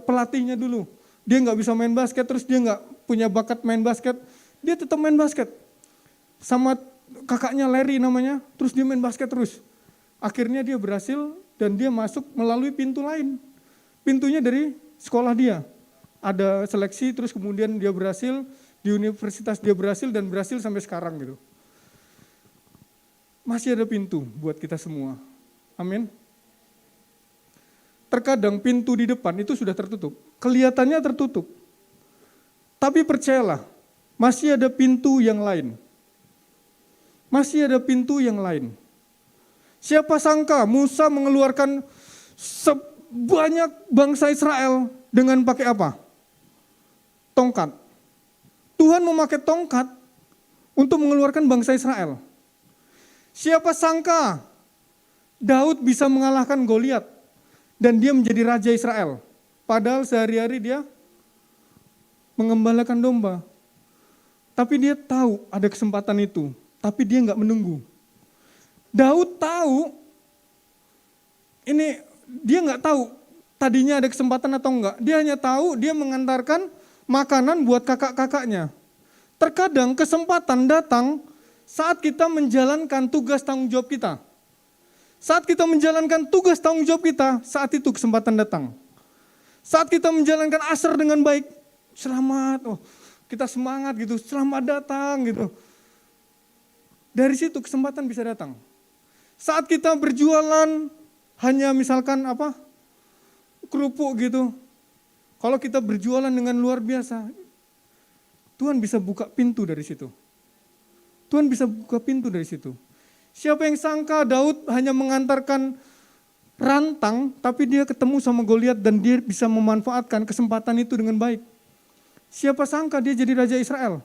pelatihnya dulu. Dia nggak bisa main basket, terus dia nggak punya bakat main basket, dia tetap main basket. Sama kakaknya Larry namanya, terus dia main basket terus. Akhirnya dia berhasil dan dia masuk melalui pintu lain. pintunya dari sekolah dia. Ada seleksi, terus kemudian dia berhasil, di universitas dia berhasil dan berhasil sampai sekarang gitu. Masih ada pintu buat kita semua. Amin. Terkadang pintu di depan itu sudah tertutup. Kelihatannya tertutup. Tapi percayalah, masih ada pintu yang lain. Masih ada pintu yang lain. Siapa sangka Musa mengeluarkan sebanyak bangsa Israel dengan pakai apa? Tongkat. Tuhan memakai tongkat untuk mengeluarkan bangsa Israel. Siapa sangka Daud bisa mengalahkan Goliat dan dia menjadi raja Israel. Padahal sehari-hari dia mengembalakan domba. Tapi dia tahu ada kesempatan itu, tapi dia nggak menunggu. Daud tahu, ini dia nggak tahu tadinya ada kesempatan atau enggak. Dia hanya tahu dia mengantarkan makanan buat kakak-kakaknya. Terkadang kesempatan datang saat kita menjalankan tugas tanggung jawab kita. Saat kita menjalankan tugas tanggung jawab kita, saat itu kesempatan datang. Saat kita menjalankan asar dengan baik, selamat, kita semangat gitu, selamat datang gitu. Dari situ kesempatan bisa datang. Saat kita berjualan, hanya misalkan kerupuk gitu. Kalau kita berjualan dengan luar biasa, Tuhan bisa buka pintu dari situ. Tuhan bisa buka pintu dari situ. Siapa yang sangka Daud hanya mengantarkan rantang, tapi dia ketemu sama Goliat dan dia bisa memanfaatkan kesempatan itu dengan baik. Siapa sangka dia jadi raja Israel.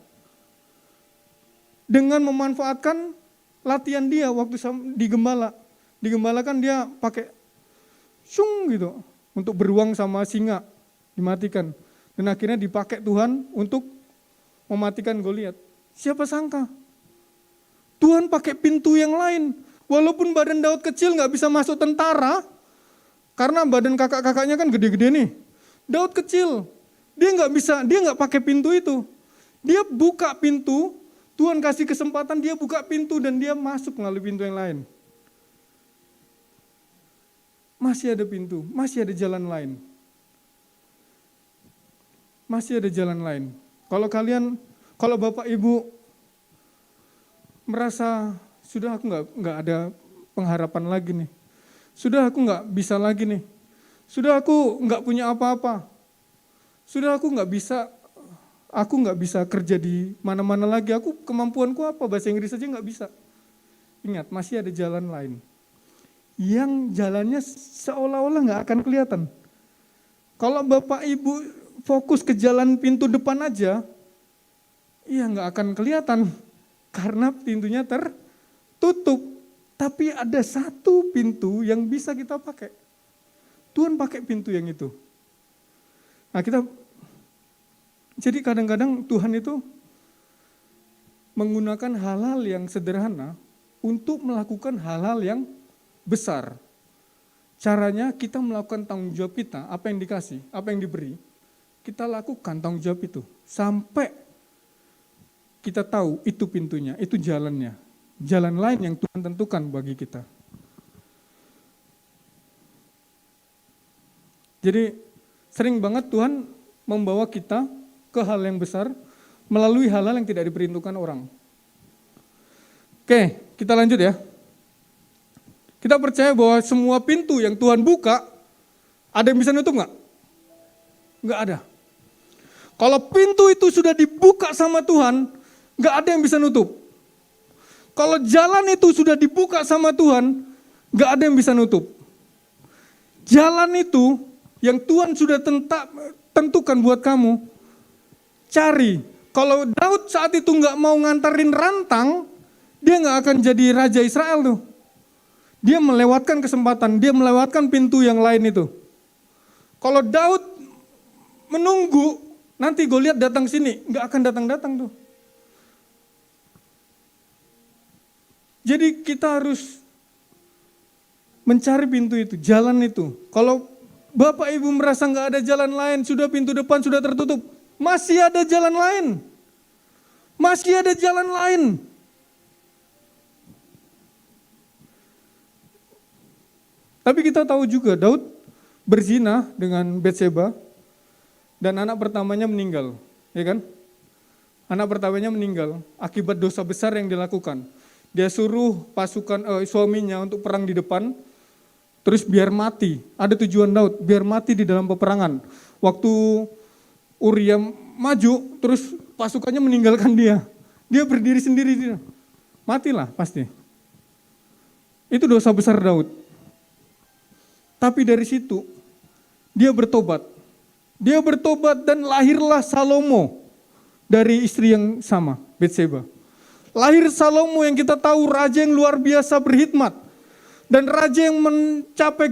Dengan memanfaatkan latihan dia waktu di gembala. Di gembala kan dia pakai syung gitu untuk beruang sama singa, dimatikan. Dan akhirnya dipakai Tuhan untuk mematikan Goliat. Siapa sangka? Tuhan pakai pintu yang lain. Walaupun badan Daud kecil nggak bisa masuk tentara, karena badan kakak-kakaknya kan gede-gede nih. Daud kecil, dia nggak pakai pintu itu. Dia buka pintu, Tuhan kasih kesempatan dia buka pintu dan dia masuk melalui pintu yang lain. Masih ada pintu, masih ada jalan lain. Masih ada jalan lain. Kalau Bapak Ibu merasa sudah aku nggak ada pengharapan lagi nih, sudah aku nggak bisa lagi nih, sudah aku nggak punya apa-apa, sudah aku nggak bisa kerja di mana-mana lagi, kemampuanku apa, bahasa Inggris aja nggak bisa. Ingat, masih ada jalan lain yang jalannya seolah-olah nggak akan kelihatan. Kalau Bapak Ibu fokus ke jalan pintu depan aja, ya nggak akan kelihatan karena pintunya tertutup. Tapi ada satu pintu yang bisa kita pakai. Tuhan pakai pintu yang itu. Nah jadi kadang-kadang Tuhan itu menggunakan hal-hal yang sederhana untuk melakukan hal-hal yang besar. Caranya kita melakukan tanggung jawab kita, apa yang dikasih, apa yang diberi, kita lakukan tanggung jawab itu. Sampai kita tahu itu pintunya, itu jalannya. Jalan lain yang Tuhan tentukan bagi kita. Jadi sering banget Tuhan membawa kita ke hal yang besar melalui hal-hal yang tidak diperuntukkan orang. Oke, kita lanjut ya. Kita percaya bahwa semua pintu yang Tuhan buka, ada yang bisa nutup nggak? Nggak ada. Kalau pintu itu sudah dibuka sama Tuhan, nggak ada yang bisa nutup. Kalau jalan itu sudah dibuka sama Tuhan, nggak ada yang bisa nutup. Jalan itu yang Tuhan sudah tentukan buat kamu, cari. Kalau Daud saat itu nggak mau nganterin rantang, dia nggak akan jadi raja Israel tuh. Dia melewatkan kesempatan, dia melewatkan pintu yang lain itu. Kalau Daud menunggu, nanti Goliat datang sini, nggak akan datang-datang tuh. Jadi kita harus mencari pintu itu, jalan itu. Kalau Bapak Ibu merasa nggak ada jalan lain, sudah pintu depan sudah tertutup, masih ada jalan lain. Masih ada jalan lain. Tapi kita tahu juga Daud berzina dengan Batseba dan anak pertamanya meninggal, ya kan? Anak pertamanya meninggal akibat dosa besar yang dilakukan. Dia suruh pasukan suaminya untuk perang di depan, terus biar mati. Ada tujuan Daud, biar mati di dalam peperangan. Waktu Uria maju, terus pasukannya meninggalkan dia. Dia berdiri sendiri, matilah pasti. Itu dosa besar Daud. Tapi dari situ, dia bertobat. Dia bertobat dan lahirlah Salomo dari istri yang sama, Batseba. Lahir Salomo yang kita tahu raja yang luar biasa berhikmat. Dan raja yang mencapai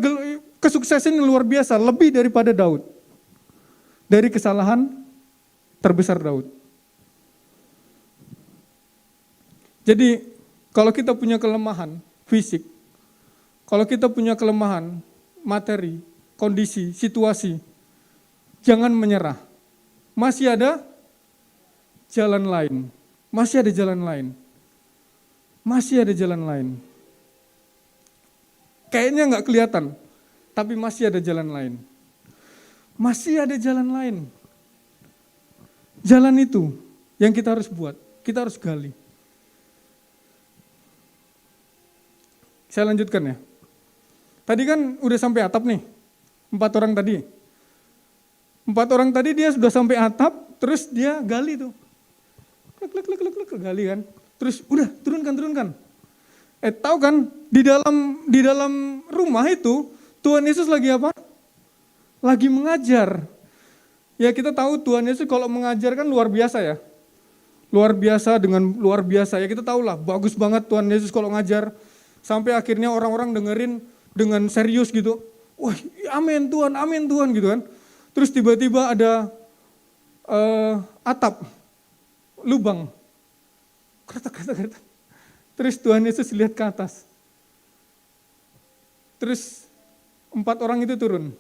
kesuksesan yang luar biasa, lebih daripada Daud. Dari kesalahan terbesar Daud. Jadi kalau kita punya kelemahan fisik, kalau kita punya kelemahan materi, kondisi, situasi, jangan menyerah. Masih ada jalan lain. Masih ada jalan lain. Masih ada jalan lain. Kayaknya nggak kelihatan, tapi masih ada jalan lain. Masih ada jalan lain. Jalan itu yang kita harus buat, kita harus gali. Saya lanjutkan ya. Tadi kan udah sampai atap nih, 4 orang tadi. 4 orang tadi dia sudah sampai atap, terus dia gali tuh. Klek, gali kan. Terus udah turunkan. Tahu kan di dalam rumah itu Tuhan Yesus lagi apa? Lagi mengajar. Ya kita tahu Tuhan Yesus kalau mengajar kan luar biasa ya. Luar biasa dengan luar biasa. Ya kita tahulah bagus banget Tuhan Yesus kalau ngajar. Sampai akhirnya orang-orang dengerin dengan serius gitu. Wah, amin Tuhan gitu kan. Terus tiba-tiba ada atap, lubang. Kereta. Terus Tuhan Yesus lihat ke atas. Terus 4 orang itu turun.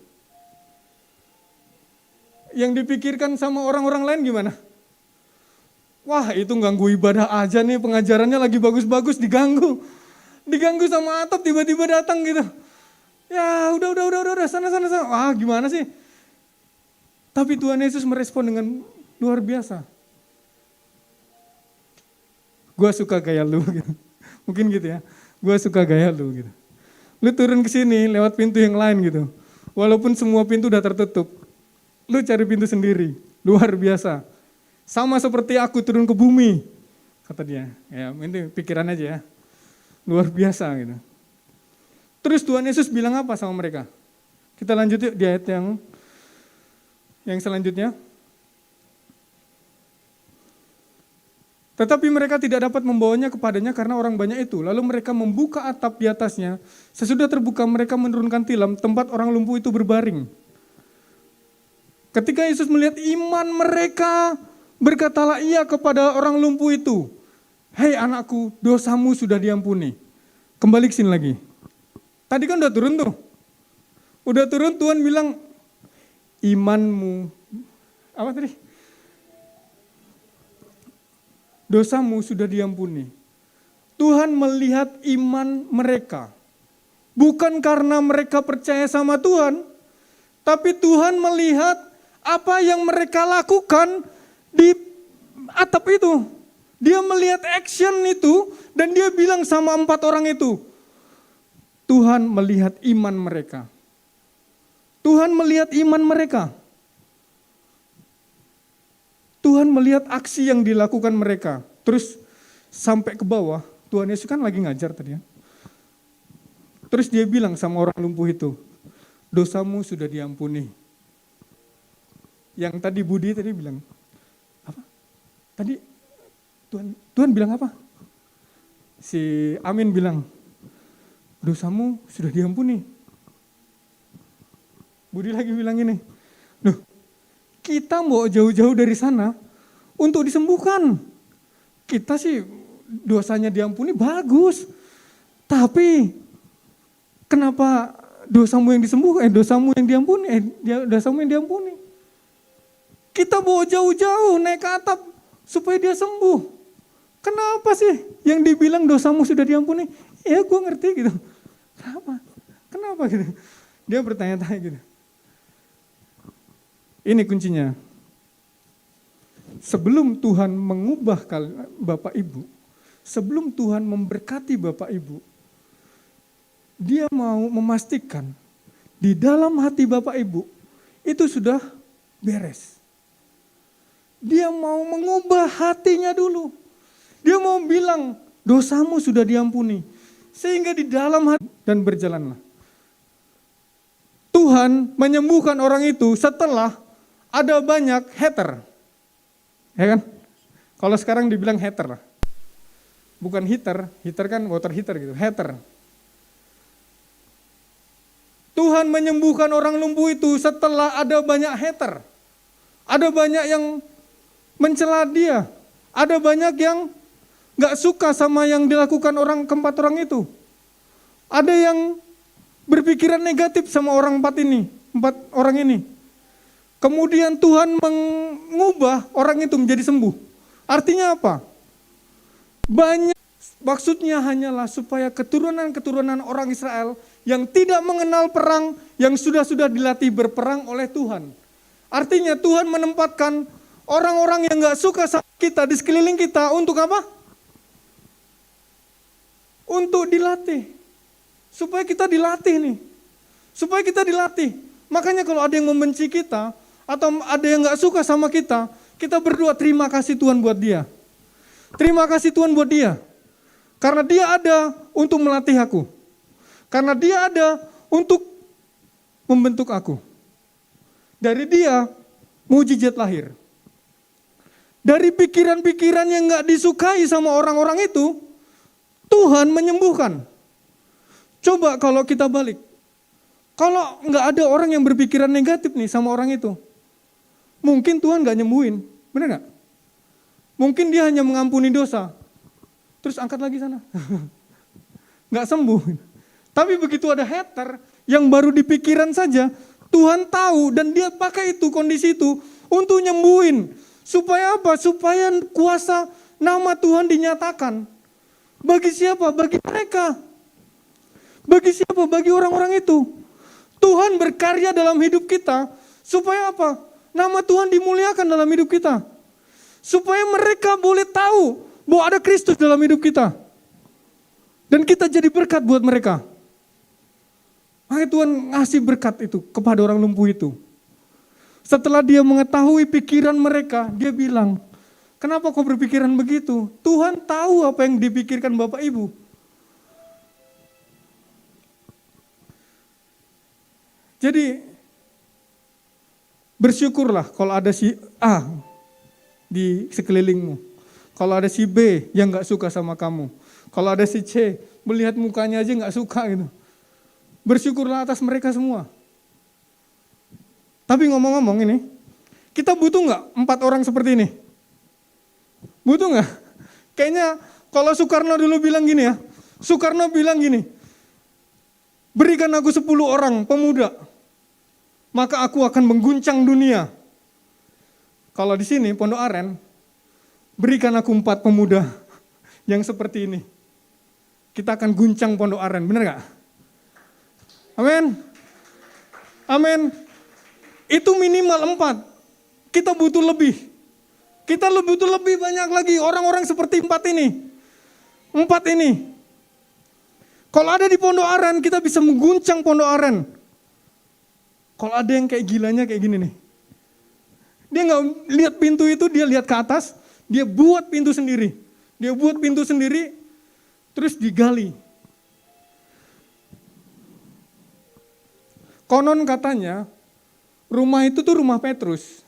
Yang dipikirkan sama orang-orang lain gimana? Wah, itu ganggu ibadah aja nih, pengajarannya lagi bagus-bagus diganggu. Diganggu sama atap tiba-tiba datang gitu. Ya udah sana. Wah gimana sih? Tapi Tuhan Yesus merespon dengan luar biasa. Gua suka gaya lu gitu. Mungkin gitu ya. Gua suka gaya lu gitu. Lu turun ke sini lewat pintu yang lain gitu. Walaupun semua pintu udah tertutup. Lu cari pintu sendiri. Luar biasa. Sama seperti aku turun ke bumi. Kata dia. Ya, ini pikiran aja ya. Luar biasa gitu. Terus Tuhan Yesus bilang apa sama mereka? Kita lanjut yuk di ayat yang selanjutnya. Tetapi mereka tidak dapat membawanya kepadanya karena orang banyak itu. Lalu mereka membuka atap di atasnya. Sesudah terbuka mereka menurunkan tilam tempat orang lumpuh itu berbaring. Ketika Yesus melihat iman mereka, berkatalah ia kepada orang lumpuh itu, "Hei anakku, dosamu sudah diampuni." Kembali ke sini lagi. Tadi kan udah turun tuh. Udah turun Tuhan bilang, imanmu, apa tadi? Dosamu sudah diampuni. Tuhan melihat iman mereka. Bukan karena mereka percaya sama Tuhan, tapi Tuhan melihat apa yang mereka lakukan di atap itu. Dia melihat action itu dan dia bilang sama 4 orang itu, Tuhan melihat iman mereka. Tuhan melihat iman mereka. Tuhan melihat aksi yang dilakukan mereka. Terus sampai ke bawah, Tuhan Yesus kan lagi ngajar tadi ya. Terus dia bilang sama orang lumpuh itu, dosamu sudah diampuni. Yang tadi Budi tadi bilang, apa? Tadi Tuhan bilang apa? Si Amin bilang, dosamu sudah diampuni. Budi lagi bilang ini, loh, kita mau jauh-jauh dari sana untuk disembuhkan. Kita sih dosanya diampuni bagus, tapi kenapa dosamu yang disembuhkan? Dosamu yang diampuni. Kita bawa jauh-jauh naik ke atap supaya dia sembuh. Kenapa sih yang dibilang dosamu sudah diampuni? Ya gue ngerti gitu. Kenapa gitu? Dia bertanya-tanya gitu. Ini kuncinya. Sebelum Tuhan mengubah Bapak Ibu, sebelum Tuhan memberkati Bapak Ibu, Dia mau memastikan di dalam hati Bapak Ibu itu sudah beres. Dia mau mengubah hatinya dulu. Dia mau bilang, dosamu sudah diampuni. Sehingga di dalam hati dan berjalanlah. Tuhan menyembuhkan orang itu setelah ada banyak hater. Ya kan? Kalau sekarang dibilang hater lah. Bukan heater, heater kan water heater gitu, hater. Tuhan menyembuhkan orang lumpuh itu setelah ada banyak hater. Ada banyak yang mencela dia. Ada banyak yang gak suka sama yang dilakukan keempat orang itu. Ada yang berpikiran negatif sama empat orang ini. Kemudian Tuhan mengubah orang itu menjadi sembuh. Artinya apa? Maksudnya hanyalah supaya keturunan-keturunan orang Israel yang tidak mengenal perang, yang sudah dilatih berperang oleh Tuhan. Artinya Tuhan menempatkan orang-orang yang gak suka sama kita di sekeliling kita untuk apa? Untuk dilatih. Supaya kita dilatih nih. Supaya kita dilatih. Makanya kalau ada yang membenci kita, atau ada yang gak suka sama kita berdoa terima kasih Tuhan buat dia. Terima kasih Tuhan buat dia. Karena dia ada untuk melatih aku. Karena dia ada untuk membentuk aku. Dari dia, mujizat lahir. Dari pikiran-pikiran yang gak disukai sama orang-orang itu, Tuhan menyembuhkan. Coba kalau kita balik. Kalau gak ada orang yang berpikiran negatif nih sama orang itu, mungkin Tuhan gak nyembuhin. Benar gak? Mungkin dia hanya mengampuni dosa. Terus angkat lagi sana. Gak sembuh. Tapi begitu ada hater yang baru di pikiran saja, Tuhan tahu dan dia pakai itu, kondisi itu untuk nyembuhin. Supaya apa? Supaya kuasa nama Tuhan dinyatakan. Bagi siapa? Bagi mereka. Bagi siapa? Bagi orang-orang itu. Tuhan berkarya dalam hidup kita. Supaya apa? Nama Tuhan dimuliakan dalam hidup kita. Supaya mereka boleh tahu bahwa ada Kristus dalam hidup kita. Dan kita jadi berkat buat mereka. Makanya Tuhan ngasih berkat itu kepada orang lumpuh itu. Setelah dia mengetahui pikiran mereka, dia bilang, kenapa kau berpikiran begitu? Tuhan tahu apa yang dipikirkan Bapak Ibu. Jadi, bersyukurlah kalau ada si A di sekelilingmu. Kalau ada si B yang gak suka sama kamu. Kalau ada si C, melihat mukanya aja gak suka gitu. Bersyukurlah atas mereka semua. Tapi ngomong-ngomong ini, kita butuh nggak 4 orang seperti ini? Butuh nggak? Kayaknya kalau Soekarno dulu bilang gini ya, Soekarno bilang gini, berikan aku 10 orang pemuda, maka aku akan mengguncang dunia. Kalau di sini, Pondok Aren, berikan aku 4 pemuda yang seperti ini. Kita akan guncang Pondok Aren, benar nggak? Amin. Amin. Itu minimal 4. Kita butuh lebih. Kita butuh lebih banyak lagi orang-orang seperti 4 ini. 4 ini. Kalau ada di Pondok Aren, kita bisa mengguncang Pondok Aren. Kalau ada yang kayak gilanya kayak gini nih. Dia nggak lihat pintu itu, dia lihat ke atas, dia buat pintu sendiri. Dia buat pintu sendiri, terus digali. Konon katanya, rumah itu tuh rumah Petrus.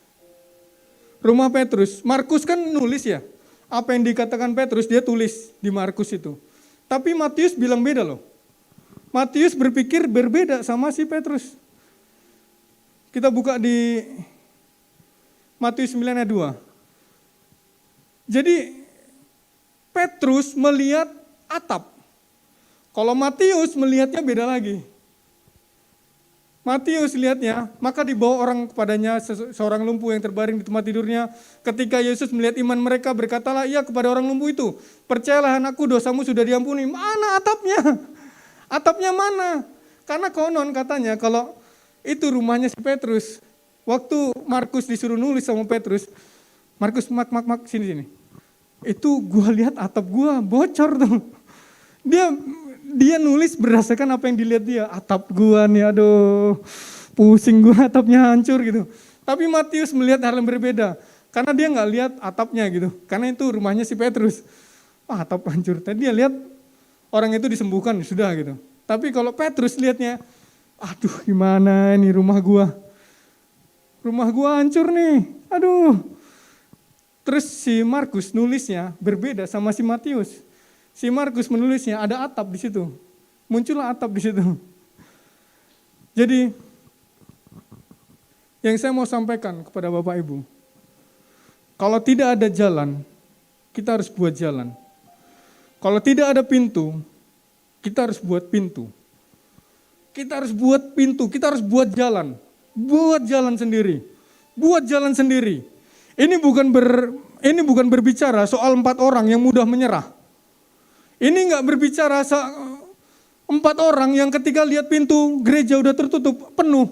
Rumah Petrus. Markus kan nulis ya. Apa yang dikatakan Petrus dia tulis di Markus itu. Tapi Matius bilang beda loh. Matius berpikir berbeda sama si Petrus. Kita buka di Matius 9 ayat 2. Jadi Petrus melihat atap. Kalau Matius melihatnya beda lagi. Matius lihatnya, maka dibawa orang kepadanya seorang lumpuh yang terbaring di tempat tidurnya. Ketika Yesus melihat iman mereka, berkatalah ia kepada orang lumpuh itu, percayalah anakku, dosamu sudah diampuni. Mana atapnya? Atapnya mana? Karena konon katanya kalau itu rumahnya si Petrus, Waktu Markus disuruh nulis sama Petrus, Markus mak sini. Itu gua lihat atap gua bocor tuh. Dia nulis berdasarkan apa yang dilihat dia. Atap gua nih, aduh, pusing gua, atapnya hancur gitu. Tapi Matius melihat hal yang berbeda, karena dia nggak lihat atapnya gitu. Karena itu rumahnya si Petrus. Atap hancur. Tadi dia lihat orang itu disembuhkan, sudah gitu. Tapi kalau Petrus lihatnya, aduh gimana ini rumah gua. Rumah gua hancur nih, aduh. Terus si Markus nulisnya berbeda sama si Matius. Si Markus menulisnya ada atap di situ. Muncullah atap di situ. Jadi yang saya mau sampaikan kepada Bapak Ibu, kalau tidak ada jalan, kita harus buat jalan. Kalau tidak ada pintu, kita harus buat pintu. Kita harus buat pintu, kita harus buat jalan. Buat jalan sendiri. Buat jalan sendiri. Ini bukan berbicara soal 4 orang yang mudah menyerah. Ini enggak berbicara 4 orang yang ketika lihat pintu gereja udah tertutup penuh,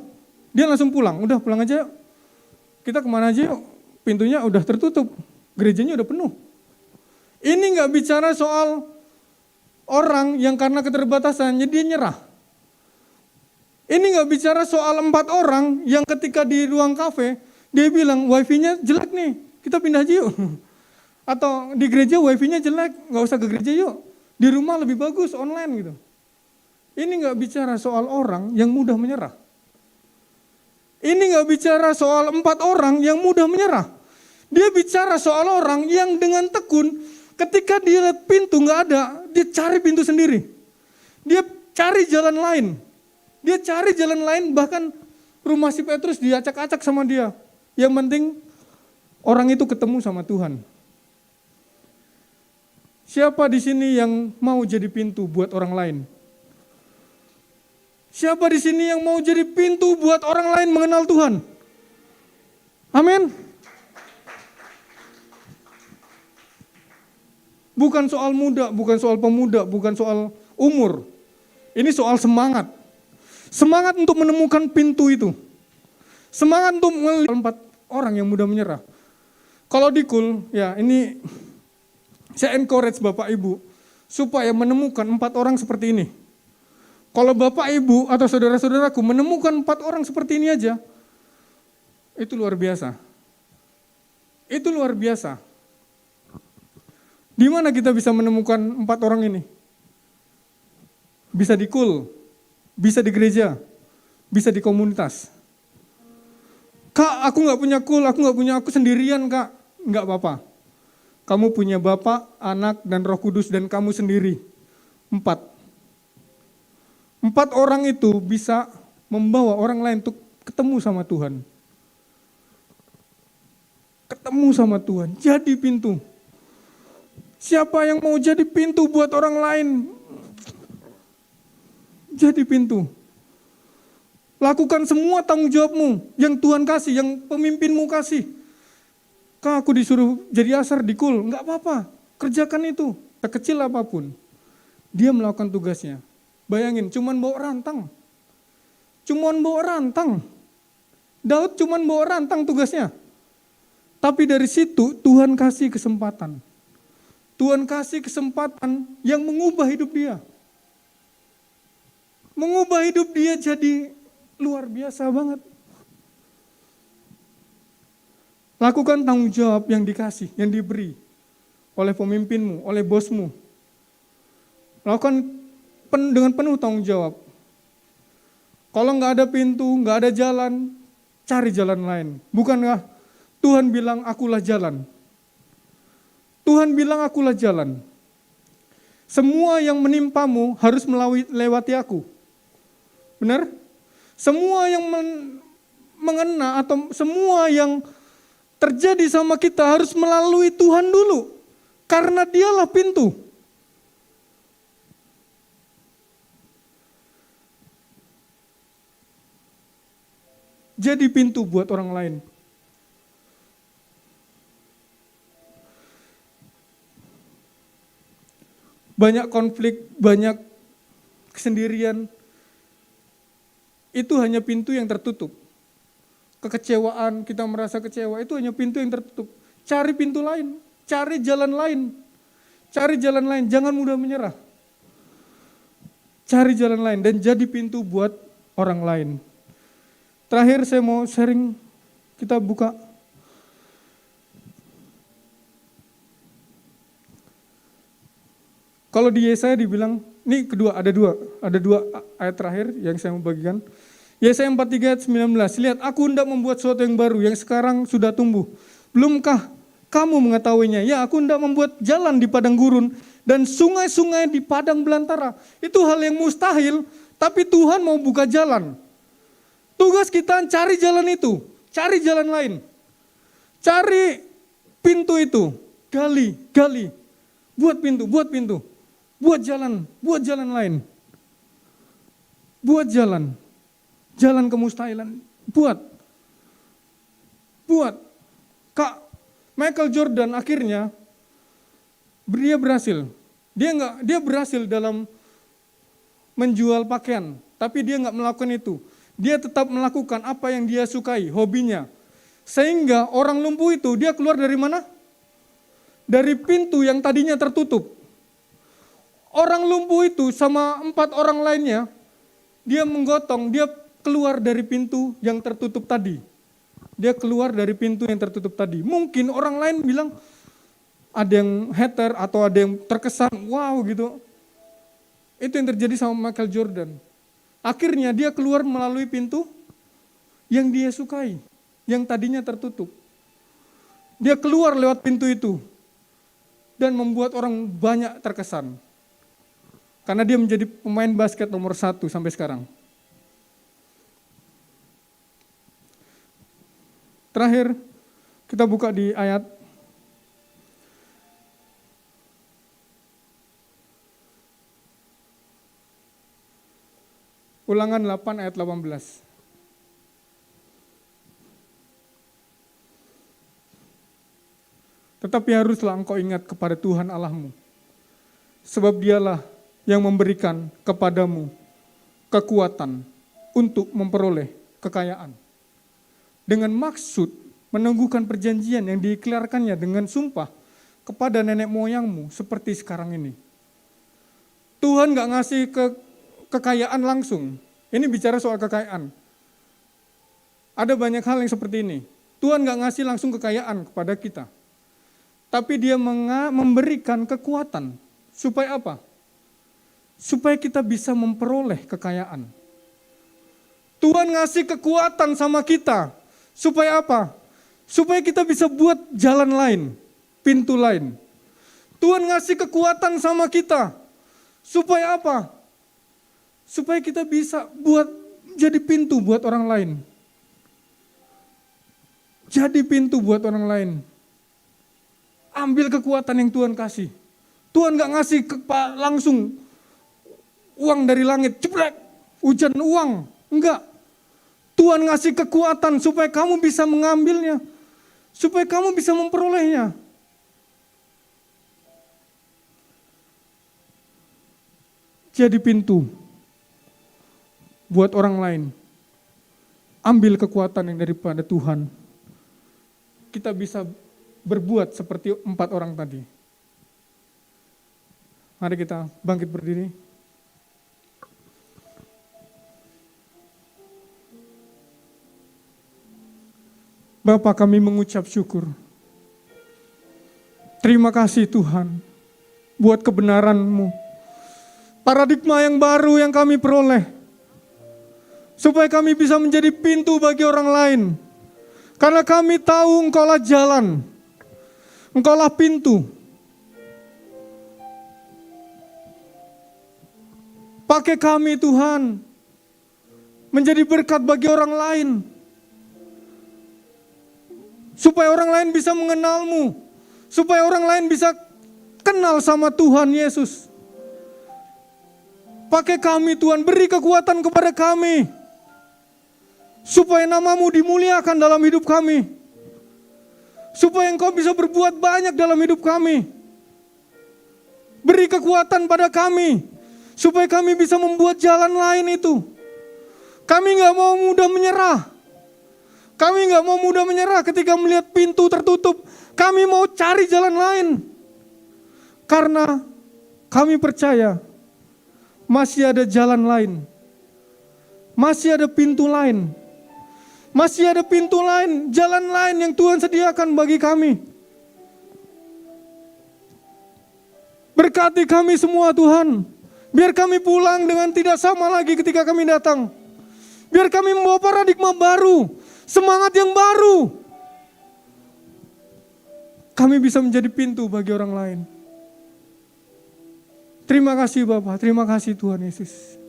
dia langsung pulang. Udah pulang aja yuk. Kita kemana aja yuk. Pintunya udah tertutup, gerejanya udah penuh. Ini enggak bicara soal orang yang karena keterbatasannya dia nyerah. Ini nggak bicara soal 4 orang yang ketika di ruang kafe, dia bilang wifi-nya jelek nih, kita pindah aja yuk. Atau di gereja wifi-nya jelek, nggak usah ke gereja yuk. Di rumah lebih bagus, online gitu. Ini nggak bicara soal orang yang mudah menyerah. Ini nggak bicara soal 4 orang yang mudah menyerah. Dia bicara soal orang yang dengan tekun, ketika dia lihat pintu nggak ada, dia cari pintu sendiri. Dia cari jalan lain. Dia cari jalan lain, bahkan rumah si Petrus diacak-acak sama dia. Yang penting orang itu ketemu sama Tuhan. Siapa di sini yang mau jadi pintu buat orang lain? Siapa di sini yang mau jadi pintu buat orang lain mengenal Tuhan? Amin. Bukan soal muda, bukan soal pemuda, bukan soal umur. Ini soal semangat. Semangat untuk menemukan pintu itu. Semangat untuk melihat 4 orang yang mudah menyerah. Kalau di Kul, ya ini saya encourage Bapak Ibu supaya menemukan 4 orang seperti ini. Kalau Bapak Ibu atau saudara-saudaraku menemukan 4 orang seperti ini aja, itu luar biasa. Itu luar biasa. Di mana kita bisa menemukan 4 orang ini? Bisa di Kul, bisa di gereja, bisa di komunitas. Kak, aku nggak punya Kul, aku sendirian kak. Nggak apa-apa. Kamu punya Bapa, Anak, dan Roh Kudus dan kamu sendiri. 4 orang itu bisa membawa orang lain untuk ketemu sama Tuhan. Ketemu sama Tuhan, jadi pintu. Siapa yang mau jadi pintu buat orang lain? Jadi pintu. Lakukan semua tanggung jawabmu yang Tuhan kasih, yang pemimpinmu kasih. Kak, aku disuruh jadi asar di Kul, enggak apa-apa. Kerjakan itu, sekecil apapun. Dia melakukan tugasnya. Bayangin, cuman bawa rantang. Cuman bawa rantang. Daud cuman bawa rantang tugasnya. Tapi dari situ Tuhan kasih kesempatan. Tuhan kasih kesempatan yang mengubah hidup dia. Mengubah hidup dia jadi luar biasa banget. Lakukan tanggung jawab yang dikasih, yang diberi oleh pemimpinmu, oleh bosmu. Lakukan dengan penuh tanggung jawab. Kalau nggak ada pintu, nggak ada jalan, cari jalan lain. Bukankah Tuhan bilang akulah jalan? Tuhan bilang akulah jalan. Semua yang menimpamu harus melewati aku. Benar? Semua yang mengena atau semua yang terjadi sama kita harus melalui Tuhan dulu. Karena dialah pintu. Jadi pintu buat orang lain. Banyak konflik, banyak kesendirian. Itu hanya pintu yang tertutup. kekecewaan, kita merasa kecewa, itu hanya pintu yang tertutup. Cari pintu lain, cari jalan lain. Cari jalan lain, jangan mudah menyerah. Cari jalan lain dan jadi pintu buat orang lain. Terakhir saya mau sharing, kita buka kalau di Yesaya dibilang, ini ada dua ayat terakhir yang saya mau bagikan. Yesaya 43 ayat 19, lihat aku hendak membuat sesuatu yang baru yang sekarang sudah tumbuh. Belumkah kamu mengetahuinya? Ya, aku hendak membuat jalan di padang gurun dan sungai-sungai di padang belantara. Itu hal yang mustahil, tapi Tuhan mau buka jalan. Tugas kita cari jalan itu, cari jalan lain. Cari pintu itu, gali, buat pintu, buat jalan lain. Buat jalan kemustahilan, buat. Kak Michael Jordan akhirnya dia berhasil. Dia berhasil dalam menjual pakaian, tapi dia nggak melakukan itu. Dia tetap melakukan apa yang dia sukai, hobinya. Sehingga orang lumpuh itu dia keluar dari mana? Dari pintu yang tadinya tertutup. Orang lumpuh itu sama 4 orang lainnya, dia menggotong, dia keluar dari pintu yang tertutup tadi. Dia keluar dari pintu yang tertutup tadi. Mungkin orang lain bilang, ada yang hater atau ada yang terkesan, wow gitu. Itu yang terjadi sama Michael Jordan. Akhirnya dia keluar melalui pintu yang dia sukai, yang tadinya tertutup. Dia keluar lewat pintu itu dan membuat orang banyak terkesan. Karena dia menjadi pemain basket nomor 1 sampai sekarang. Terakhir, kita buka di ayat Ulangan 8 ayat 18. Tetapi haruslah engkau ingat kepada Tuhan Allahmu, sebab dialah yang memberikan kepadamu kekuatan untuk memperoleh kekayaan. Dengan maksud meneguhkan perjanjian yang diikrarkannya dengan sumpah kepada nenek moyangmu seperti sekarang ini. Tuhan gak ngasih kekayaan langsung. Ini bicara soal kekayaan. Ada banyak hal yang seperti ini. Tuhan gak ngasih langsung kekayaan kepada kita. Tapi dia memberikan kekuatan. Supaya apa? Supaya kita bisa memperoleh kekayaan. Tuhan ngasih kekuatan sama kita. Supaya apa? Supaya kita bisa buat jalan lain, pintu lain. Tuhan ngasih kekuatan sama kita. Supaya apa? Supaya kita bisa buat jadi pintu buat orang lain. Jadi pintu buat orang lain. Ambil kekuatan yang Tuhan kasih. Tuhan gak ngasih langsung uang dari langit, ceplek, hujan uang. Enggak. Tuhan ngasih kekuatan supaya kamu bisa mengambilnya. Supaya kamu bisa memperolehnya. Jadi pintu buat orang lain. Ambil kekuatan yang daripada Tuhan. Kita bisa berbuat seperti 4 orang tadi. Mari kita bangkit berdiri. Bapa, kami mengucap syukur. Terima kasih Tuhan buat kebenaran-Mu. Paradigma yang baru yang kami peroleh. Supaya kami bisa menjadi pintu bagi orang lain. Karena kami tahu Engkaulah jalan. Engkaulah pintu. Pakai kami Tuhan. Menjadi berkat bagi orang lain. Supaya orang lain bisa mengenal-Mu. Supaya orang lain bisa kenal sama Tuhan Yesus. Pakai kami Tuhan, beri kekuatan kepada kami. Supaya nama-Mu dimuliakan dalam hidup kami. Supaya Engkau bisa berbuat banyak dalam hidup kami. Beri kekuatan pada kami. Supaya kami bisa membuat jalan lain itu. Kami gak mau mudah menyerah. Kami nggak mau mudah menyerah ketika melihat pintu tertutup. Kami mau cari jalan lain. Karena kami percaya masih ada jalan lain. Masih ada pintu lain. Masih ada pintu lain, jalan lain yang Tuhan sediakan bagi kami. Berkati kami semua Tuhan. Biar kami pulang dengan tidak sama lagi ketika kami datang. Biar kami membawa paradigma baru, semangat yang baru. Kami bisa menjadi pintu bagi orang lain. Terima kasih Bapak, terima kasih Tuhan Yesus.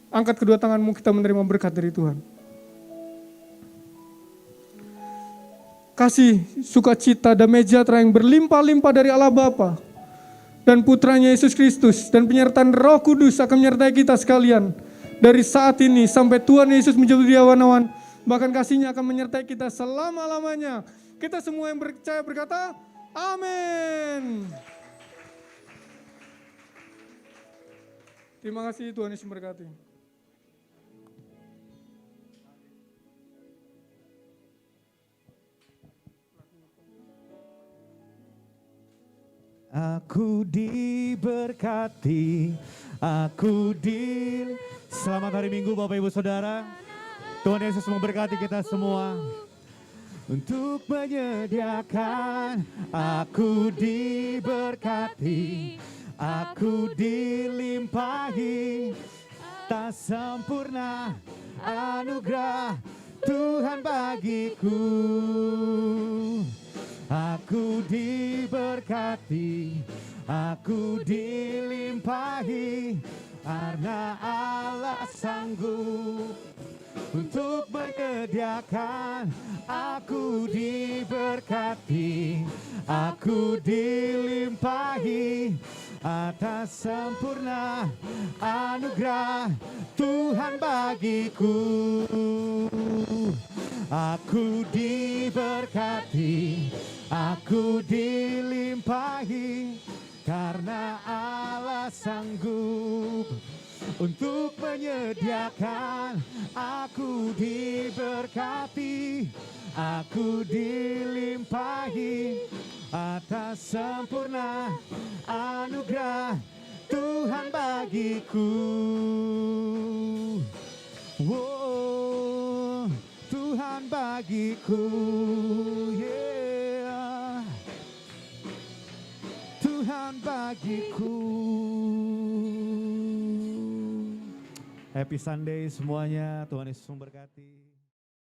Angkat kedua tanganmu, kita menerima berkat dari Tuhan. Kasih, sukacita, damai sejahtera yang berlimpah-limpah dari Allah Bapa dan Putranya Yesus Kristus dan penyertaan Roh Kudus akan menyertai kita sekalian dari saat ini sampai Tuhan Yesus menjemput di awan-awan. Bahkan kasih-Nya akan menyertai kita selama-lamanya. Kita semua yang percaya berkata, amin. Terima kasih, Tuhan Yesus memberkati. Aku diberkati, Selamat hari Minggu Bapak Ibu Saudara. Tuhan Yesus memberkati kita semua. Untuk menyediakan, aku diberkati, aku dilimpahi, tak sempurna anugerah Tuhan bagiku. Aku diberkati, aku dilimpahi, karena Allah sanggup untuk menyediakan. Aku diberkati, aku dilimpahi, atas sempurna anugerah Tuhan bagiku. Aku diberkati, aku dilimpahi, karena Allah sanggup untuk menyediakan. Aku diberkati, aku dilimpahi, atas sempurna anugerah Tuhan bagiku. Oh, Tuhan bagiku, yeah. Tuhan bagiku. Happy Sunday semuanya, Tuhan Yesus memberkati.